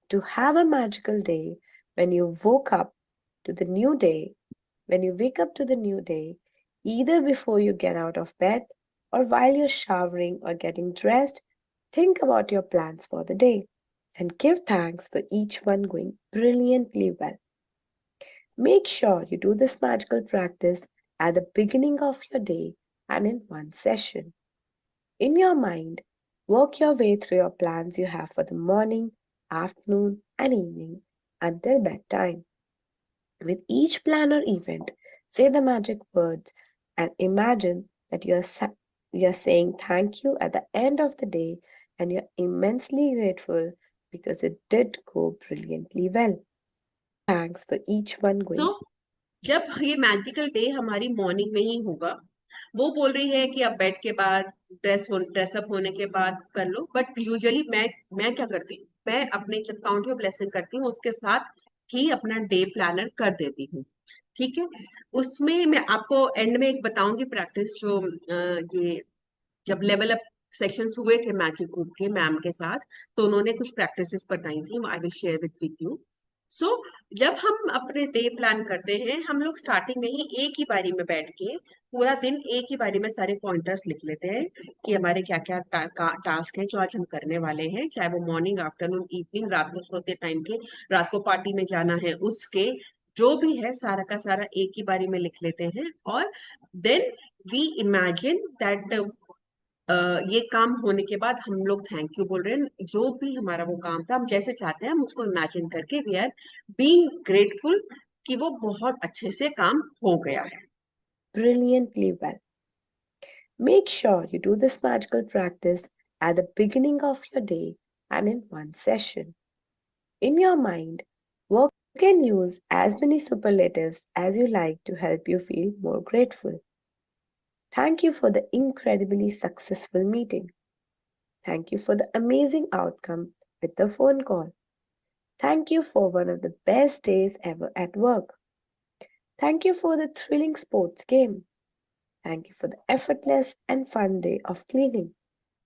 To have a magical day when you woke up to the new day, when you wake up to the new day, either before you get out of bed or while you're showering or getting dressed, think about your plans for the day and give thanks for each one going brilliantly well. Make sure you do this magical practice at the beginning of your day and in one session. In your mind, work your way through your plans you have for the morning, afternoon, and evening until bedtime. With each plan or event, say the magic words and imagine that you're saying thank you at the end of the day and you're immensely grateful because it did go brilliantly well. Thanks for each one तो going. जब ये magical day हमारी morning में ही होगा, वो बोल रही है कि अब बेड के बाद ड्रेसअप होने के बाद कर लो, बट यूजुअली मैं क्या करती हूँ, मैं अपने जब काउंट में ब्लेसिंग करती हूँ उसके साथ ही अपना डे प्लानर कर देती हूँ, ठीक है। उसमें मैं आपको एंड में एक बताऊंगी प्रैक्टिस, जो ये जब लेवल अप सेशंस हुए थे मैजिक ग्रुप के मैम के साथ, तो उन्होंने कुछ प्रैक्टिसेस बताई थी, I will share with you. So जब हम अपने डे प्लान करते हैं, हम लोग स्टार्टिंग में ही एक ही बारी में बैठ के पूरा दिन एक ही बारी में सारे पॉइंटर्स लिख लेते हैं कि हमारे क्या क्या टास्क हैं जो आज हम करने वाले हैं, चाहे वो मॉर्निंग, आफ्टरनून, इवनिंग, रात को सोते टाइम के, रात को पार्टी में जाना है उसके, जो भी है सारा का सारा एक ही बारी में लिख लेते हैं। और देन वी इमेजिन दैट ये काम होने के बाद हम लोग थैंक यू बोल रहे हैं, जो भी हमारा वो काम था हम जैसे चाहते हैं हम उसको इमेजिन करके वी आर बीइंग ग्रेटफुल कि वो बहुत अच्छे से काम हो गया है। Brilliantly well. Make sure you do this magical practice at the beginning of your day and in one session. In your mind, work and use as many superlatives as you like to help you feel more grateful. Thank you for the incredibly successful meeting. Thank you for the amazing outcome with the phone call. Thank you for one of the best days ever at work. Thank you for the thrilling sports game. Thank you for the effortless and fun day of cleaning.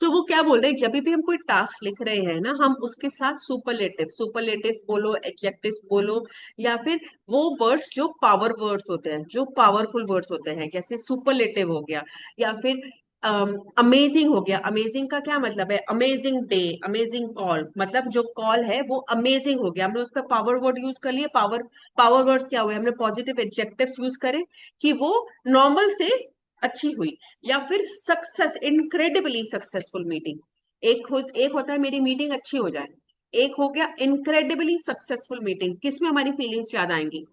तो वो क्या बोल रहे हैं, जब भी हम कोई टास्क लिख रहे हैं ना, हम उसके साथ सुपरलेटिव्स बोलो, एडजेक्टिव्स बोलो, या फिर वो वर्ड्स जो पावर वर्ड्स होते हैं, जो पावरफुल वर्ड्स होते हैं, जैसे सुपरलेटिव हो गया, या फिर अमेजिंग हो गया। अमेजिंग का क्या मतलब है? अमेजिंग डे, अमेजिंग कॉल, मतलब जो कॉल है वो अमेजिंग हो गया, हमने उस पर पावर वर्ड यूज कर लिए। पावर वर्ड्स क्या हुए? हमने पॉजिटिव एडजेक्टिव्स यूज करे कि वो नॉर्मल से अच्छी हुई। या फिर सक्सेस, इनक्रेडिबली सक्सेसफुल मीटिंग। एक होता है मेरी मीटिंग अच्छी हो जाए, एक हो गया इनक्रेडिबली सक्सेसफुल मीटिंग। किसमें हमारी फीलिंग्स ज्यादा आएंगी?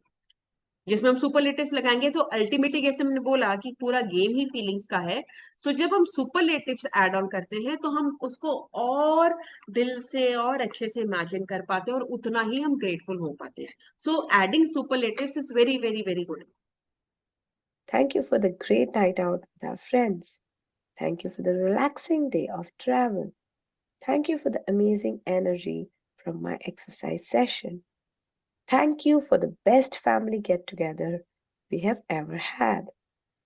जिसमें हम सुपरलेटिव्स लगाएंगे। तो अल्टीमेटली जैसे मैंने बोला कि पूरा गेम ही फीलिंग्स का है। सो जब हम सुपरलेटिव्स ऐड ऑन करते हैं तो हम उसको और दिल से और अच्छे से इमेजिन कर पाते हैं और उतना ही हम ग्रेटफुल हो पाते हैं। So adding superlatives is very very very good. Thank you for the great night out with our friends. Thank you for the relaxing day of travel. Thank you for the amazing energy from my exercise session. Thank you for the best family get together we have ever had.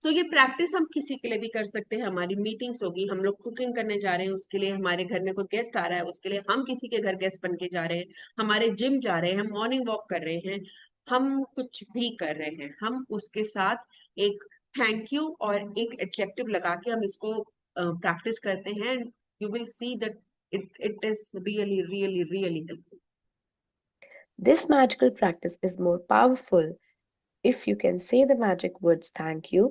तो ये practice हम किसी के लिए भी कर सकते हैं। हमारी मीटिंग्स होगी, हम लोग कुकिंग करने जा रहे हैं उसके लिए, हमारे घर में कोई गेस्ट आ रहा है उसके लिए, हम किसी के घर गेस्ट बन के जा रहे हैं, हमारे जिम जा रहे हैं, हम मॉर्निंग वॉक कर रहे हैं, हम कुछ भी कर रहे हैं, हम उसके साथ एक थैंक यू और एक एडजेक्टिव लगा के हम इसको प्रैक्टिस करते हैं। You will see that it is really really really helpful. This magical practice is more powerful if you can say the magic words thank you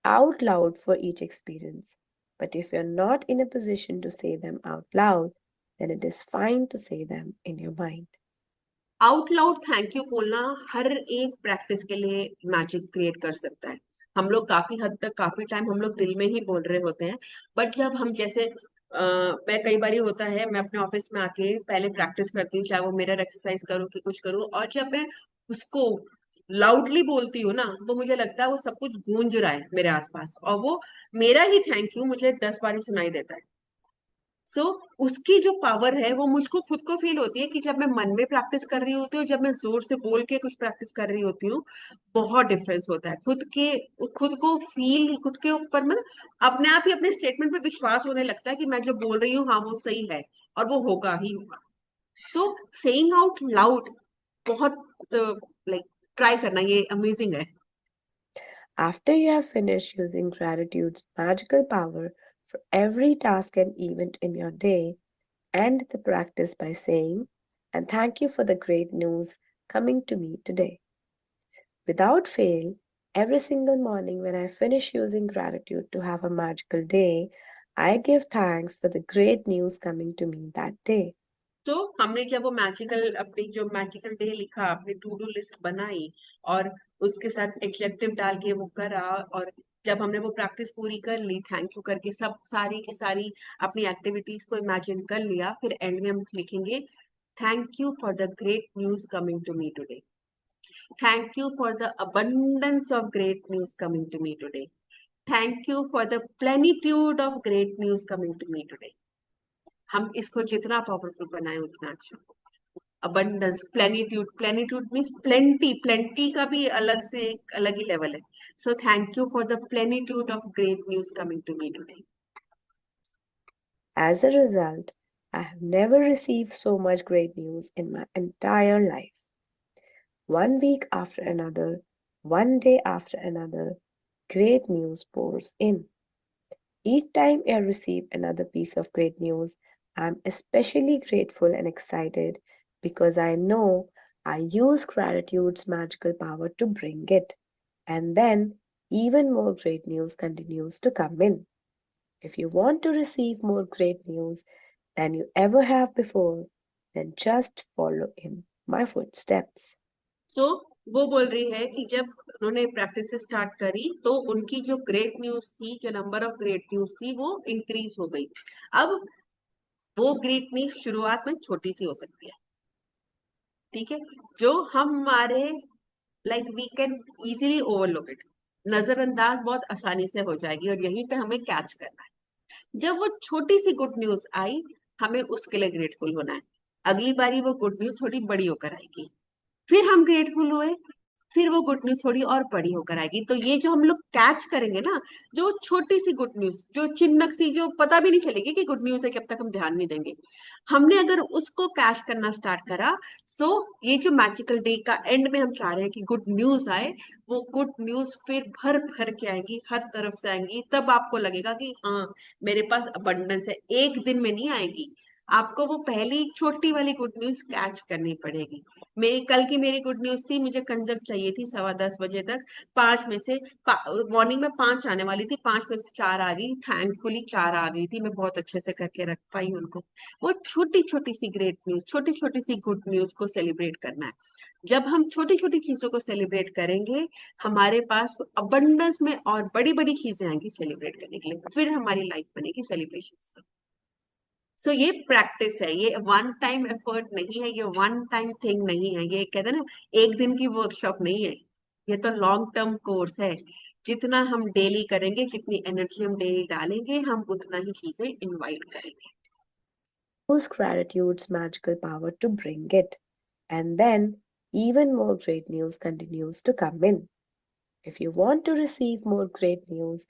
out loud for each experience. But if you're not in a position to say them out loud, then it is fine to say them in your mind. Out loud thank you बोलना हर एक practice के लिए magic create कर सकता है। हम लोग काफी हद तक काफी टाइम हम लोग दिल में ही बोल रहे होते हैं, बट जब हम जैसे मैं कई बार होता है, मैं अपने ऑफिस में आके पहले प्रैक्टिस करती हूँ, चाहे वो मिरर एक्सरसाइज करूँ कि कुछ करूँ, और जब मैं उसको लाउडली बोलती हूँ ना, तो मुझे लगता है वो सब कुछ गूंज रहा है मेरे आसपास, और वो मेरा ही थैंक यू मुझे 10 बार ही सुनाई देता है। सो उसकी जो पावर है वो मुझको खुद को फील होती है कि जब मैं मन में प्रैक्टिस कर रही होती हूँ, जब मैं जोर से बोल के कुछ प्रैक्टिस कर रही होती हूँ, बहुत डिफरेंस होता है। खुद को फील, खुद के ऊपर मतलब अपने आप ही अपने स्टेटमेंट पे विश्वास होने लगता है कि मैं जो बोल रही हूँ हाँ वो सही है और वो होगा ही होगा। सो सेइंग आउट लाउड बहुत लाइक ट्राई करना, ये अमेजिंग है। After you have finished using gratitude's magical power for every task and event in your day, end the practice by saying, and thank you for the great news coming to me today. Without fail, every single morning when I finish using gratitude to have a magical day, I give thanks for the great news coming to me that day. तो हमने जब वो magical, अपनी जो magical day लिखा, अपनी to do list बनाई और उसके साथ एडजेक्टिव डाल के वो करा, और जब हमने वो प्रैक्टिस पूरी कर ली थैंक यू करके, सब सारी की सारी अपनी एक्टिविटीज को इमेजिन कर लिया, फिर एंड में हम लिखेंगे thank you for the great news coming to me today, thank you for the abundance of great news coming to me today, thank you for the plenitude of great news coming to me today. हम इसको जितना powerful बनाए उतना अच्छा। Abundance, plenitude means plenty, plenty का भी अलग से एक अलग ही लेवल है। So thank you for the plenitude of great news coming to me today. As a result, I have never received so much great news in my entire life. One week after another, one day after another, great news pours in. Each time I receive another piece of great news, I'm especially grateful and excited because I know I use gratitude's magical power to bring it. And then even more great news continues to come in. If you want to receive more great news than you ever have before, then just follow in my footsteps. तो वो बोल रही है कि जब उन्होंने practice start करी तो उनकी जो ग्रेट न्यूज थी, जो नंबर ऑफ ग्रेट न्यूज थी, वो इंक्रीज हो गई। अब वो ग्रेट न्यूज शुरुआत में छोटी सी हो सकती है, ठीक है, जो हमारे like we can easily overlook it, नजरअंदाज बहुत आसानी से हो जाएगी और यहीं पे हमें कैच करना है। जब वो छोटी सी गुड न्यूज आई, हमें उसके लिए ग्रेटफुल होना है। अगली बारी वो गुड न्यूज थोड़ी बड़ी होकर आएगी, फिर हम ग्रेटफुल हुए, फिर वो गुड न्यूज थोड़ी और बड़ी होकर आएगी। तो ये जो हम लोग कैच करेंगे ना, जो छोटी सी गुड न्यूज, जो चिन्नक सी, जो पता भी नहीं चलेगी कि गुड न्यूज है, जब तक हम ध्यान नहीं देंगे, हमने अगर उसको कैच करना स्टार्ट करा, सो ये जो मैजिकल डे का एंड में हम चाह रहे हैं कि गुड न्यूज आए, वो गुड न्यूज फिर भर भर के आएंगी, हर तरफ से आएंगी। तब आपको लगेगा कि हाँ, मेरे पास अबंडेंस है। एक दिन में नहीं आएगी, आपको वो पहली छोटी वाली गुड न्यूज कैच करनी पड़ेगी। मेरी कल की मेरी गुड न्यूज थी, मुझे कंजक चाहिए थी 10:15 बजे तक। पांच में से मॉर्निंग में 5 आने वाली थी, 5 में से 4 आ गई, थैंकफुली 4 आ गई थी, मैं बहुत अच्छे से करके रख पाई उनको। वो छोटी छोटी सी ग्रेट न्यूज, छोटी छोटी सी गुड न्यूज को सेलिब्रेट करना है। जब हम छोटी छोटी चीजों को सेलिब्रेट करेंगे, हमारे पास अबंडेंस में और बड़ी बड़ी चीजें आएंगी सेलिब्रेट करने के लिए, फिर हमारी लाइफ बनेगी सेलिब्रेशन। सो ये प्रैक्टिस है, ये वन टाइम एफर्ट नहीं है, ये वन टाइम थिंग नहीं है, ये कहते हैं ना, एक दिन की वर्कशॉप नहीं है, ये तो लॉन्ग टर्म कोर्स है। जितना हम डेली करेंगे, जितनी एनर्जी हम डेली डालेंगे, हम उतना ही चीजें इनवाइट करेंगे। Use gratitude's magical power to bring it. And then even more great news continues to come in. If you want to receive more great news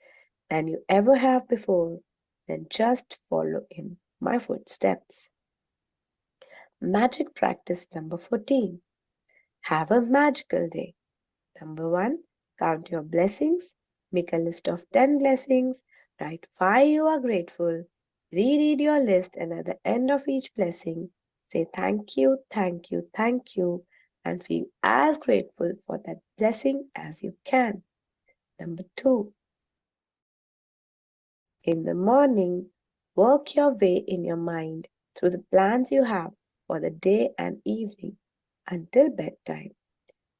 than you ever have before, then just follow in my footsteps. Magic practice number 14. Have a magical day. Number 1. Count your blessings. Make a list of 10 blessings. Write why you are grateful. Reread your list, and at the end of each blessing, say thank you, thank you, thank you, and feel as grateful for that blessing as you can. Number 2. In the morning, work your way in your mind through the plans you have for the day and evening until bedtime.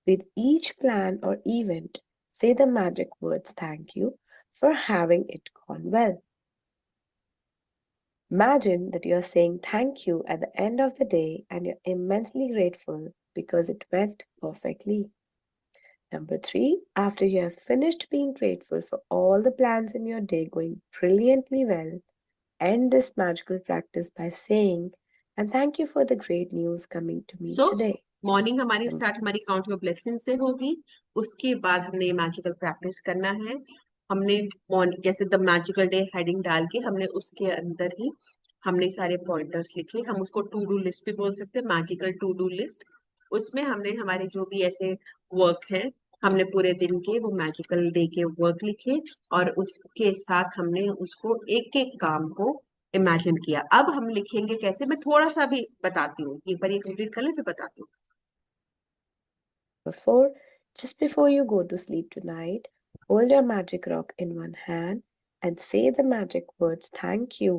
With each plan or event, say the magic words thank you for having it gone well. Imagine that you are saying thank you at the end of the day and you're immensely grateful because it went perfectly. Number 3, after you have finished being grateful for all the plans in your day going brilliantly well, end this magical practice by saying, and thank you for the great news coming to me so today. Morning हमारी Num- start हमारी count your blessing से होगी। उसके बाद हमने magical practice करना है। हमने मॉर्निंग जैसे द मैजिकल डे हेडिंग डाल के, हमने उसके अंदर ही हमने सारे पॉइंटर्स लिखे। हम उसको टू डू लिस्ट भी बोल सकते हैं, मैजिकल टू डू लिस्ट। उसमें हमने हमारे जो भी ऐसे वर्क है, हमने पूरे दिन के वो मैजिकल डे के वर्क लिखे, और उसके साथ हमने उसको एक एक काम को इमेजिन किया। अब हम लिखेंगे कैसे, मैं थोड़ा सा भी बताती हूँ, एक बार ये कंप्लीट कर ले फिर बताती हूँ। Number 4, just before you go to sleep tonight, hold your magic rock in one hand and say the magic words thank you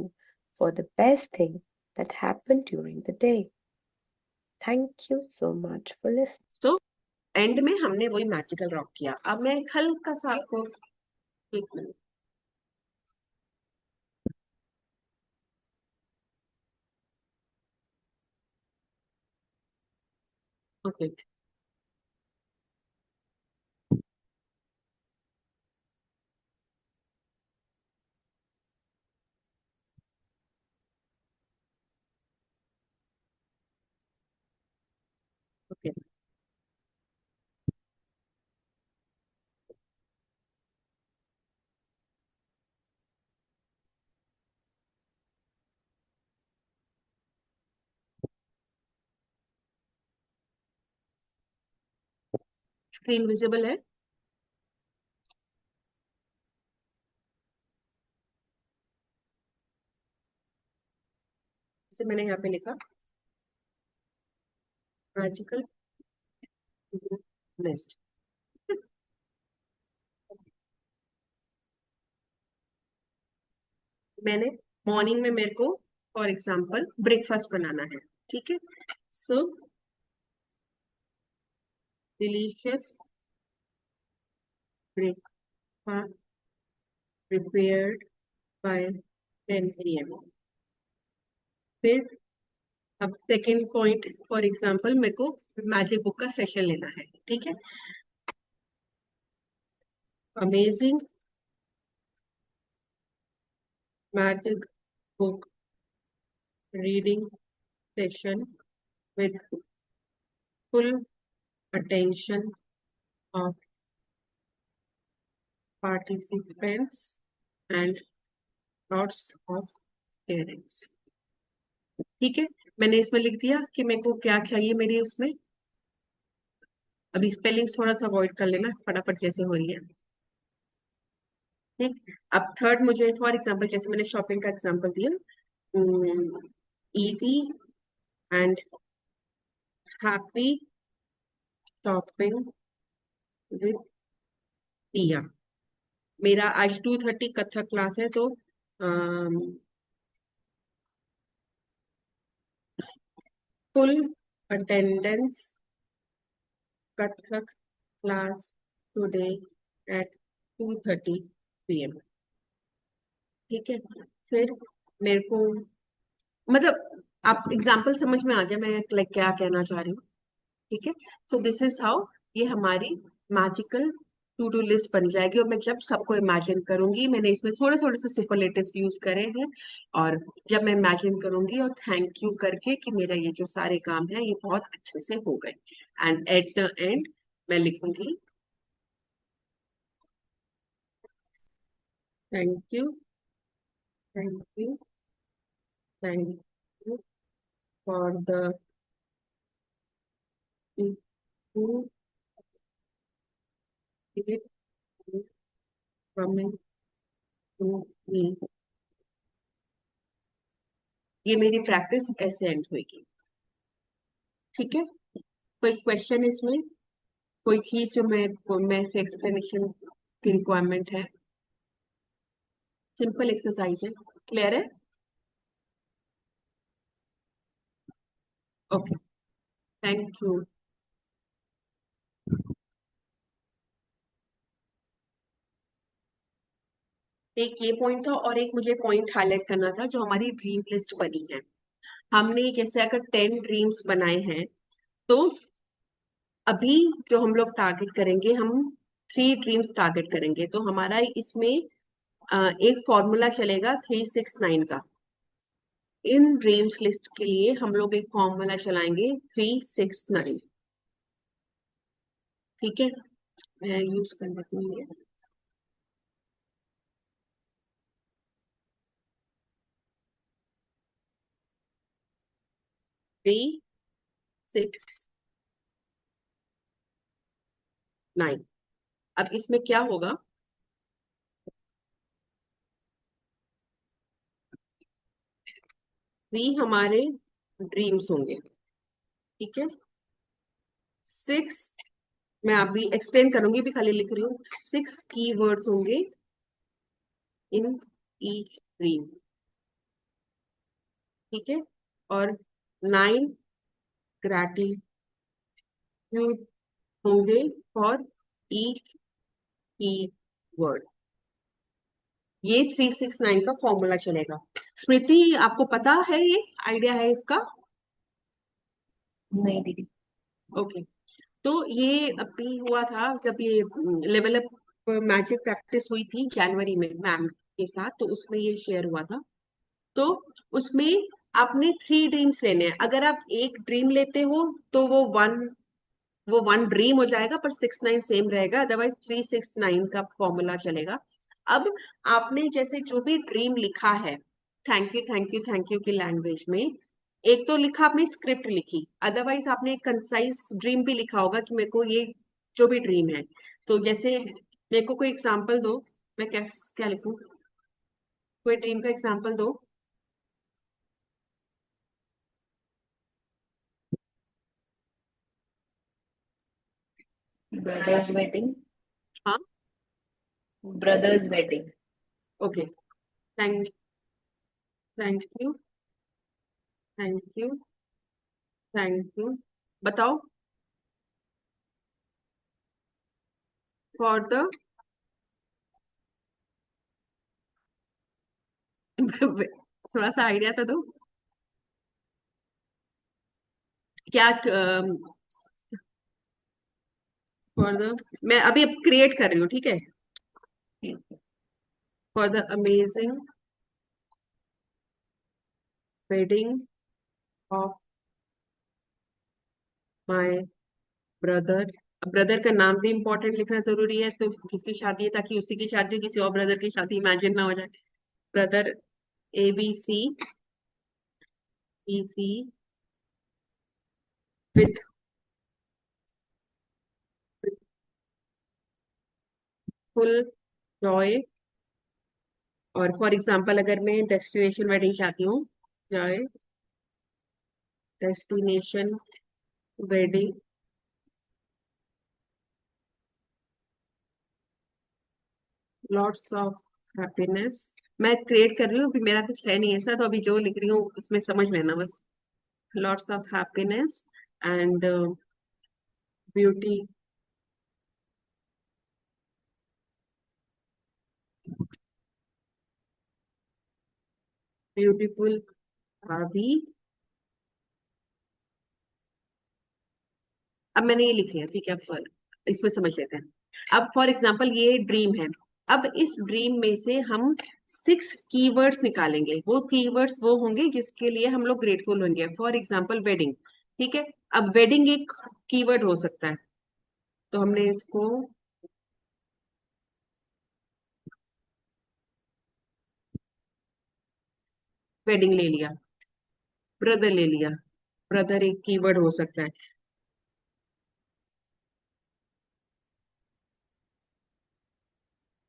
for the best thing that happened during the day. Thank you so much for listening. So and में हमने वही magical rock किया। अब मैं एक हल्का सा आपको, एक minute, okay, okay. Screen visible है? जैसे मैंने यहाँ पे लिखा मैजिकल लिस्ट। मैंने मॉर्निंग में मेरे को फॉर एग्जांपल ब्रेकफास्ट बनाना है, ठीक है। सो delicious breakfast prepared by 10 AM। फिर अब सेकेंड पॉइंट, फॉर एग्जांपल मेरे को मैजिक बुक का सेशन लेना है, ठीक है। Amazing magic book reading session with full attention of participants and lots of parents। ठीक है, मैंने इसमें लिख दिया कि मेरे को क्या चाहिए मेरी उसमें। अभी स्पेलिंग थोड़ा सा अवॉइड कर लेना, फटाफट जैसे हो रही है। ठीक, अब थर्ड मुझे फॉर एग्जांपल जैसे मैंने शॉपिंग का एग्जांपल दिया, easy and happy shopping with पिया। मेरा आज 2:30 कथक क्लास है, तो full attendance Kathak class today at 2:30 PM। ठीक है, फिर मेरे को मतलब आप एग्जाम्पल समझ में आ गया मैं लाइक क्या कहना चाह रही हूँ, ठीक है। सो दिस इज हाउ ये हमारी मैजिकल टू डू लिस्ट बन जाएगी। और मैं जब सबको इमेजिन करूंगी, मैंने इसमें थोड़े थोड़े से सुपरलेटिव्स यूज करे हैं, और जब मैं इमेजिन करूंगी और थैंक यू करके कि मेरा ये जो सारे काम है ये बहुत अच्छे से हो गए, एंड एट द एंड मैं लिखूंगी thank you, thank you, thank you for the people coming to me। ये मेरी प्रैक्टिस ऐसे एंड होगी, ठीक है। कोई क्वेश्चन इसमें, कोई चीज जो मैं से एक्सप्लेनेशन की रिक्वायरमेंट है? सिंपल एक्सरसाइज है, क्लियर है? Okay, thank you. एक ये पॉइंट था, और एक मुझे पॉइंट हाईलाइट करना था जो हमारी ड्रीम लिस्ट बनी है। हमने जैसे अगर 10 ड्रीम्स बनाए हैं, तो अभी जो हम लोग टारगेट करेंगे, हम 3 ड्रीम्स टारगेट करेंगे। तो हमारा इसमें एक फॉर्मूला चलेगा 369 का। इन ड्रीम्स लिस्ट के लिए हम लोग एक फॉर्मूला चलाएंगे 369, ठीक है। मैं यूज कर लेती हूँ ये। Three six nine. अब इसमें क्या होगा, थ्री हमारे ड्रीम्स होंगे, ठीक है। 6 मैं अभी एक्सप्लेन करूंगी, भी खाली लिख रही हूँ। 6 कीवर्ड्स होंगे इन ईच ड्रीम, ठीक है। और 9 ग्रैटिट्यूड होंगे फॉर ईच कीवर्ड। ये 369 का फॉर्मूला चलेगा। स्मृति, आपको पता है, ये आइडिया है इसका? नहीं दीदी। ओके, तो ये अभी हुआ था जब ये लेवल अप मैजिक प्रैक्टिस हुई थी जनवरी में मैम के साथ, तो उसमें ये शेयर हुआ था। तो उसमें आपने 3 ड्रीम्स लेने हैं। अगर आप एक ड्रीम लेते हो तो वो वन ड्रीम हो जाएगा, पर 69 सेम रहेगा, अदरवाइज 369 का फॉर्मूला चलेगा। अब आपने जैसे जो भी ड्रीम लिखा है, thank you thank you thank you की लैंग्वेज में, एक तो लिखा आपने, स्क्रिप्ट लिखी, अदरवाइज आपने एक कंसाइज ड्रीम भी लिखा होगा कि मेरे को ये जो भी ड्रीम है। तो जैसे मेरे को कोई एग्जांपल दो, मैं क्या क्या लिखूं, कोई ड्रीम का एग्जांपल दो। Brother's wedding. हाँ, Brother's wedding. Okay, thank thank you, thank you, thank you. बताओ, फॉर द थोड़ा सा आइडिया तो दो, क्या फॉर द, मैं अभी क्रिएट कर रही हूँ, ठीक है। ठीक है। For the amazing wedding of my brother. Brother का नाम भी इम्पोर्टेंट लिखना जरूरी है, तो किसकी शादी है, ताकि उसी की शादी हो, किसी और ब्रदर की शादी इमेजिन ना हो जाए। Brother ABC, BC with full Joy. और फॉर एग्जाम्पल अगर मैं डेस्टिनेशन वेडिंग चाहती हूँ, Joy destination wedding, lots of happiness. मैं क्रिएट कर रही हूँ, अभी मेरा कुछ है नहीं ऐसा, तो अभी जो लिख रही हूँ उसमें समझ लेना बस। Lots of happiness and beauty, beautiful भाभी। अब मैंने ये लिख लिया, ठीक है। अब इसमें समझ लेते हैं। अब फॉर एग्जाम्पल ये ड्रीम है, अब इस ड्रीम में से हम 6 कीवर्ड्स निकालेंगे। वो कीवर्ड्स वो होंगे जिसके लिए हम लोग ग्रेटफुल होंगे। फॉर एग्जाम्पल वेडिंग, ठीक है। अब वेडिंग एक कीवर्ड हो सकता है, तो हमने इसको वेडिंग ले लिया। ब्रदर ले लिया, ब्रदर एक कीवर्ड हो सकता है।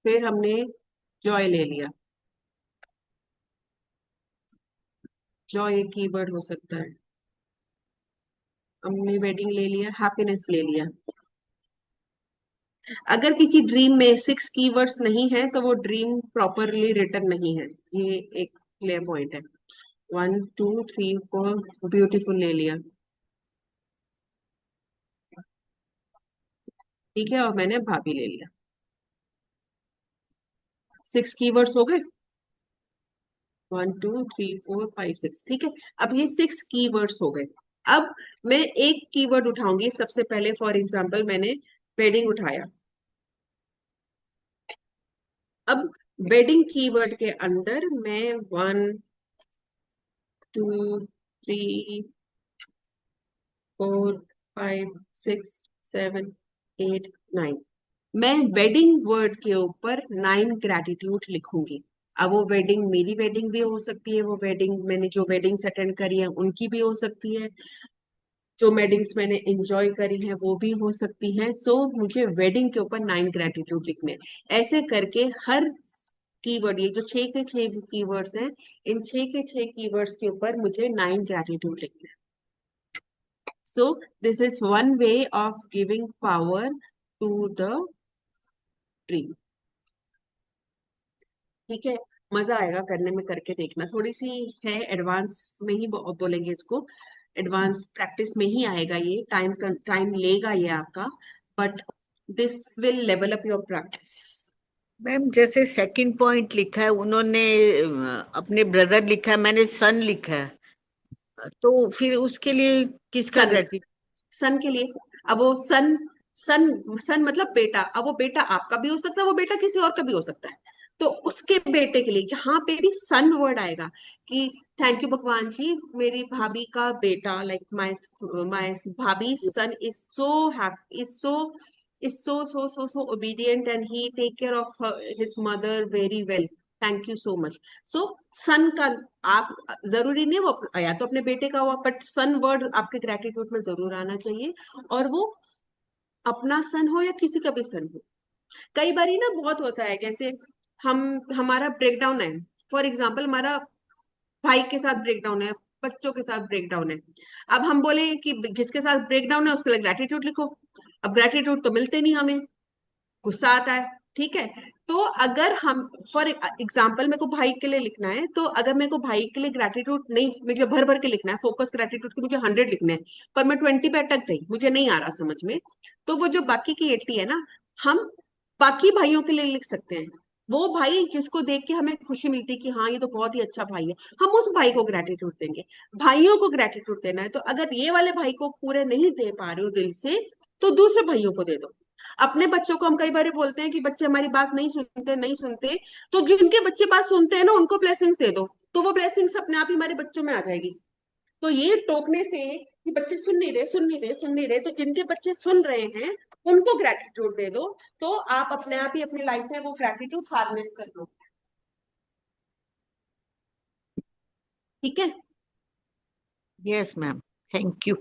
फिर हमने जॉय ले लिया, जॉय एक कीवर्ड हो सकता है। हमने वेडिंग ले लिया, हैप्पीनेस ले लिया। अगर किसी ड्रीम में 6 कीवर्ड्स नहीं है तो वो ड्रीम प्रॉपरली रिटन नहीं है, ये एक क्लियर पॉइंट है। 1 2 3 4 ब्यूटीफुल ले लिया, ठीक है। और मैंने भाभी ले लिया। 6 कीवर्ड्स हो गए, 1 2 3 4 5 6, ठीक है। अब ये 6 कीवर्ड्स हो गए। अब मैं एक कीवर्ड उठाऊंगी सबसे पहले। फॉर एग्जाम्पल मैंने वेडिंग उठाया। अब वेडिंग कीवर्ड के अंदर मैं 1 2 3 4 5 6 7 8 9, मैं वेडिंग वर्ड के ऊपर 9 ग्रेटिट्यूड लिखूंगी। अब वो वेडिंग मेरी वेडिंग भी हो सकती है, वो वेडिंग मैंने जो वेडिंग्स अटेंड करी है उनकी भी हो सकती है, जो वेडिंग्स मैंने एंजॉय करी है वो भी हो सकती है। सो मुझे वेडिंग के ऊपर 9 ग्रेटिट्यूड लिखने हैं। ऐसे करके हर कीवर्ड, ये जो 6 के 6 कीवर्ड्स हैं, इन 6 के 6 कीवर्ड्स के ऊपर मुझे 9 ग्रेटिट्यूड लिखने हैं। So this is one way of giving power to the dream, ठीक है। मजा आएगा करने में, करके देखना। थोड़ी सी है एडवांस में ही बोलेंगे इसको, एडवांस प्रैक्टिस में ही आएगा ये, टाइम लेगा ये आपका, but this will level up your practice. Ma'am जैसे सेकंड पॉइंट लिखा है उन्होंने अपने ब्रदर लिखा है, मैंने सन लिखा है, तो फिर उसके लिए किसका सन, ग्रेटिट्यूड? सन के लिए, अब वो सन, सन सन मतलब बेटा। अब वो बेटा आपका भी हो सकता है, वो बेटा किसी और का भी हो सकता है। तो उसके बेटे के लिए जहां पे भी सन वर्ड आएगा कि थैंक यू भगवान जी, मेरी भाभी का बेटा, लाइक माय माय भाभी son is so happy, is so obedient and he take care of his mother very well, thank you so much. So son का, आप जरूरी नहीं वो या तो अपने बेटे का हुआ, बट सन वर्ड आपके ग्रेटिट्यूड में जरूर आना चाहिए। और वो अपना सन हो या किसी का भी सन हो। कई बार ना बहुत होता है, जैसे हमारा ब्रेकडाउन है, फॉर एग्जाम्पल हमारा भाई के साथ ब्रेकडाउन है, बच्चों के साथ ब्रेकडाउन है। अब हम बोले कि जिसके साथ ब्रेकडाउन है उसके लिए ग्रेटिट्यूड लिखो। अब ग्रेटिट्यूड तो मिलते नहीं हमें, गुस्सा आता है, ठीक है। तो अगर हम फॉर एग्जाम्पल मेरे को भाई के लिए लिखना है, तो अगर मेरे को भाई के लिए ग्रेटिट्यूड नहीं, मतलब भर भर के लिखना है, फोकस ग्रेटिट्यूड के मुझे 100 लिखने हैं, पर मैं 20 पे अटक गई, मुझे नहीं आ रहा समझ में, तो वो जो बाकी की 80 है ना, हम बाकी भाइयों के लिए लिख सकते हैं। वो भाई जिसको देख के हमें खुशी मिलती है कि हाँ ये तो बहुत ही अच्छा भाई है, हम उस भाई को ग्रेटिट्यूड देंगे। भाइयों को ग्रेटिट्यूड देना है तो अगर ये वाले भाई को पूरे नहीं दे पा रहे हो दिल से, तो दूसरे भाइयों को दे दो। अपने बच्चों को हम कई बार बोलते हैं कि बच्चे हमारी बात नहीं सुनते, नहीं सुनते, तो जिनके बच्चे बात सुनते हैं ना उनको ब्लेसिंग्स दे दो, तो वो ब्लेसिंग्स अपने आप ही हमारे बच्चों में आ जाएगी। तो ये टोकने से कि बच्चे सुन नहीं रहे, सुन नहीं रहे, सुन नहीं रहे, तो जिनके बच्चे सुन रहे हैं उनको ग्रेटिट्यूड दे दो, तो आप अपने आप ही अपनी लाइफ में वो ग्रेटिट्यूड हार्नेस कर लो। ठीक है। Yes ma'am, thank you.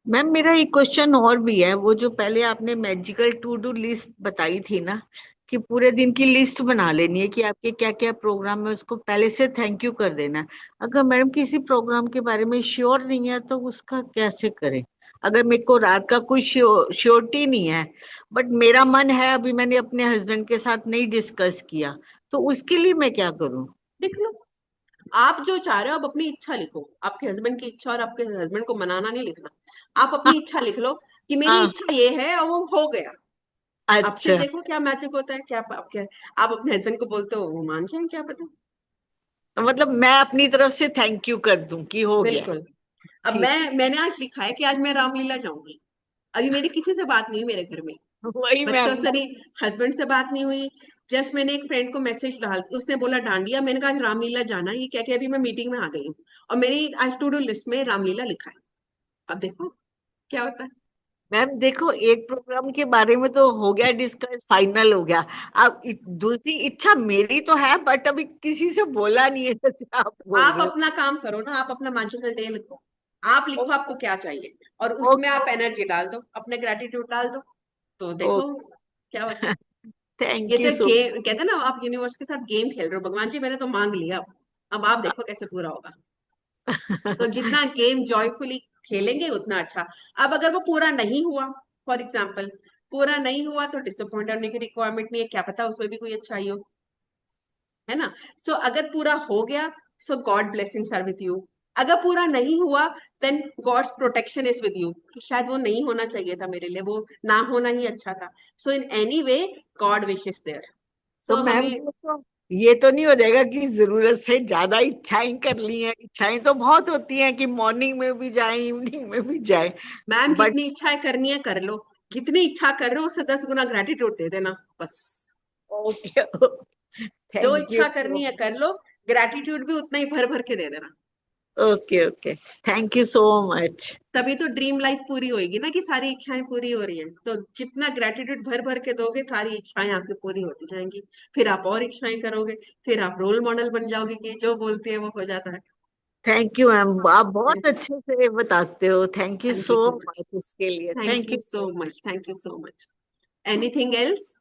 Ma'am मेरा एक क्वेश्चन और भी है, वो जो पहले आपने मैजिकल टू डू लिस्ट बताई थी ना, कि पूरे दिन की लिस्ट बना लेनी है कि आपके क्या क्या प्रोग्राम है, उसको पहले से थैंक यू कर देना है। अगर मैडम किसी प्रोग्राम के बारे में श्योर नहीं है तो उसका कैसे करें? अगर मेरे को रात का कोई श्योरिटी नहीं है, बट मेरा मन है, अभी मैंने अपने हस्बैंड के साथ नहीं डिस्कस किया, तो उसके लिए मैं क्या करूं? लिख लो, आप जो चाह रहे हो, आप अपनी इच्छा लिखो, आपके हस्बैंड की इच्छा, और आपके हस्बैंड को मनाना नहीं लिखना। आप अपनी इच्छा लिख लो कि मेरी हाँ, इच्छा ये है और वो हो गया। अब फिर अच्छा, देखो क्या मैजिक होता है, क्या आप अपने हस्बैंड को बोलते हो वो मान जाए, क्या पता। तो मतलब मैं अपनी तरफ से थैंक यू कर दूं कि हो गया। बिल्कुल। अब ठीक, मैंने आज लिखा है कि आज मैं रामलीला जाऊंगी। अभी मेरी किसी से बात नहीं हुई मेरे घर में, वही बच्चों मैम। से नहीं, हस्बैंड से बात नहीं हुई। जस्ट मैंने एक फ्रेंड को मैसेज डाल, उसने बोला डांडिया, मैंने कहा आज रामलीला जाना है, ये क्या क्या, अभी मैं मीटिंग में आ गई हूँ, और मेरी आज टू डू लिस्ट में रामलीला लिखा है। अब देखो क्या होता है। मैम देखो, एक प्रोग्राम के बारे में तो हो गया डिस्कस, फाइनल हो गया। अब दूसरी इच्छा मेरी तो है, बट अभी किसी से बोला नहीं है, जैसे आप बोल आप रहे अपना काम करो ना, आप अपना मैजिकल डे लिखो, आप हो। लिखो आपको क्या चाहिए, और उसमें ओके, आप एनर्जी डाल दो, अपने ग्रेटिट्यूड डाल दो, तो देखो ओके, क्या होता है। ये थैंक यू तो सो गेम कहते हैं ना, आप यूनिवर्स के साथ गेम खेल रहे हो, भगवान जी मैंने तो मांग लिया, अब आप देखो कैसे पूरा होगा। तो मच। जितना गेम जॉयफुली खेलेंगे उतना अच्छा। अब अगर वो पूरा नहीं हुआ, फॉर एग्जाम्पल पूरा नहीं हुआ, तो डिसअपॉइंट होने की रिक्वायरमेंट नहीं है, क्या पता उसमें भी कोई अच्छाई हो, है ना। सो अगर पूरा हो गया, so God blessings are with you. अगर पूरा नहीं हुआ, then God's protection is with you, कि शायद वो नहीं होना चाहिए था मेरे लिए, वो ना होना ही अच्छा था। So in any way God wishes there. तो सो मैम हमें ये तो नहीं हो जाएगा कि जरूरत से ज्यादा इच्छाएं कर ली हैं? इच्छाएं तो बहुत होती हैं कि मॉर्निंग में भी जाए, इवनिंग में भी जाए, मैम बट जितनी इच्छाएं करनी है कर लो, जितनी इच्छा कर रहे हो उससे 10 गुना ग्रेटिट्यूड दे देना बस। ओके, जो थैंक यू। इच्छा करनी है कर लो, ग्रेटिट्यूड भी उतना ही भर भर के दे देना। Okay, okay, thank you so much. तभी तो ड्रीम लाइफ पूरी होगी ना, कि सारी इच्छाएं पूरी हो रही हैं, तो जितना ग्रेटिट्यूड भर भर के दोगे सारी इच्छाएं आपकी पूरी होती जाएंगी। फिर आप और इच्छाएं करोगे, फिर आप रोल मॉडल बन जाओगे कि जो बोलती है वो हो जाता है। थैंक यू मैम, आप बहुत अच्छे से बताते हो, thank you thank you so so much much. इसके लिए, thank thank you you so so much, thank you so much. Anything else?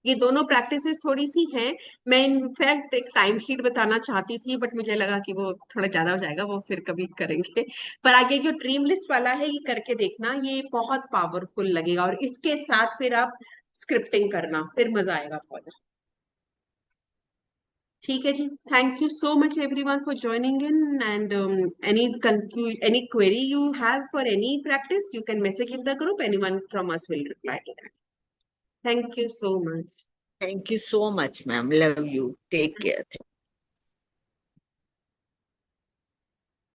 ये दोनों प्रैक्टिसेस थोड़ी सी हैं। मैं इनफैक्ट एक टाइम शीट बताना चाहती थी, बट मुझे लगा कि वो थोड़ा ज्यादा हो जाएगा, वो फिर कभी करेंगे। पर आगे जो ड्रीम लिस्ट वाला है ये करके देखना, ये बहुत पावरफुल लगेगा, और इसके साथ फिर आप स्क्रिप्टिंग करना, फिर मजा आएगा बहुत। ठीक है जी, thank you so much everyone for joining in, and any query you have for any practice you can message in the group, anyone from us will reply to that. Thank you so much. Much ma'am, love you, take care.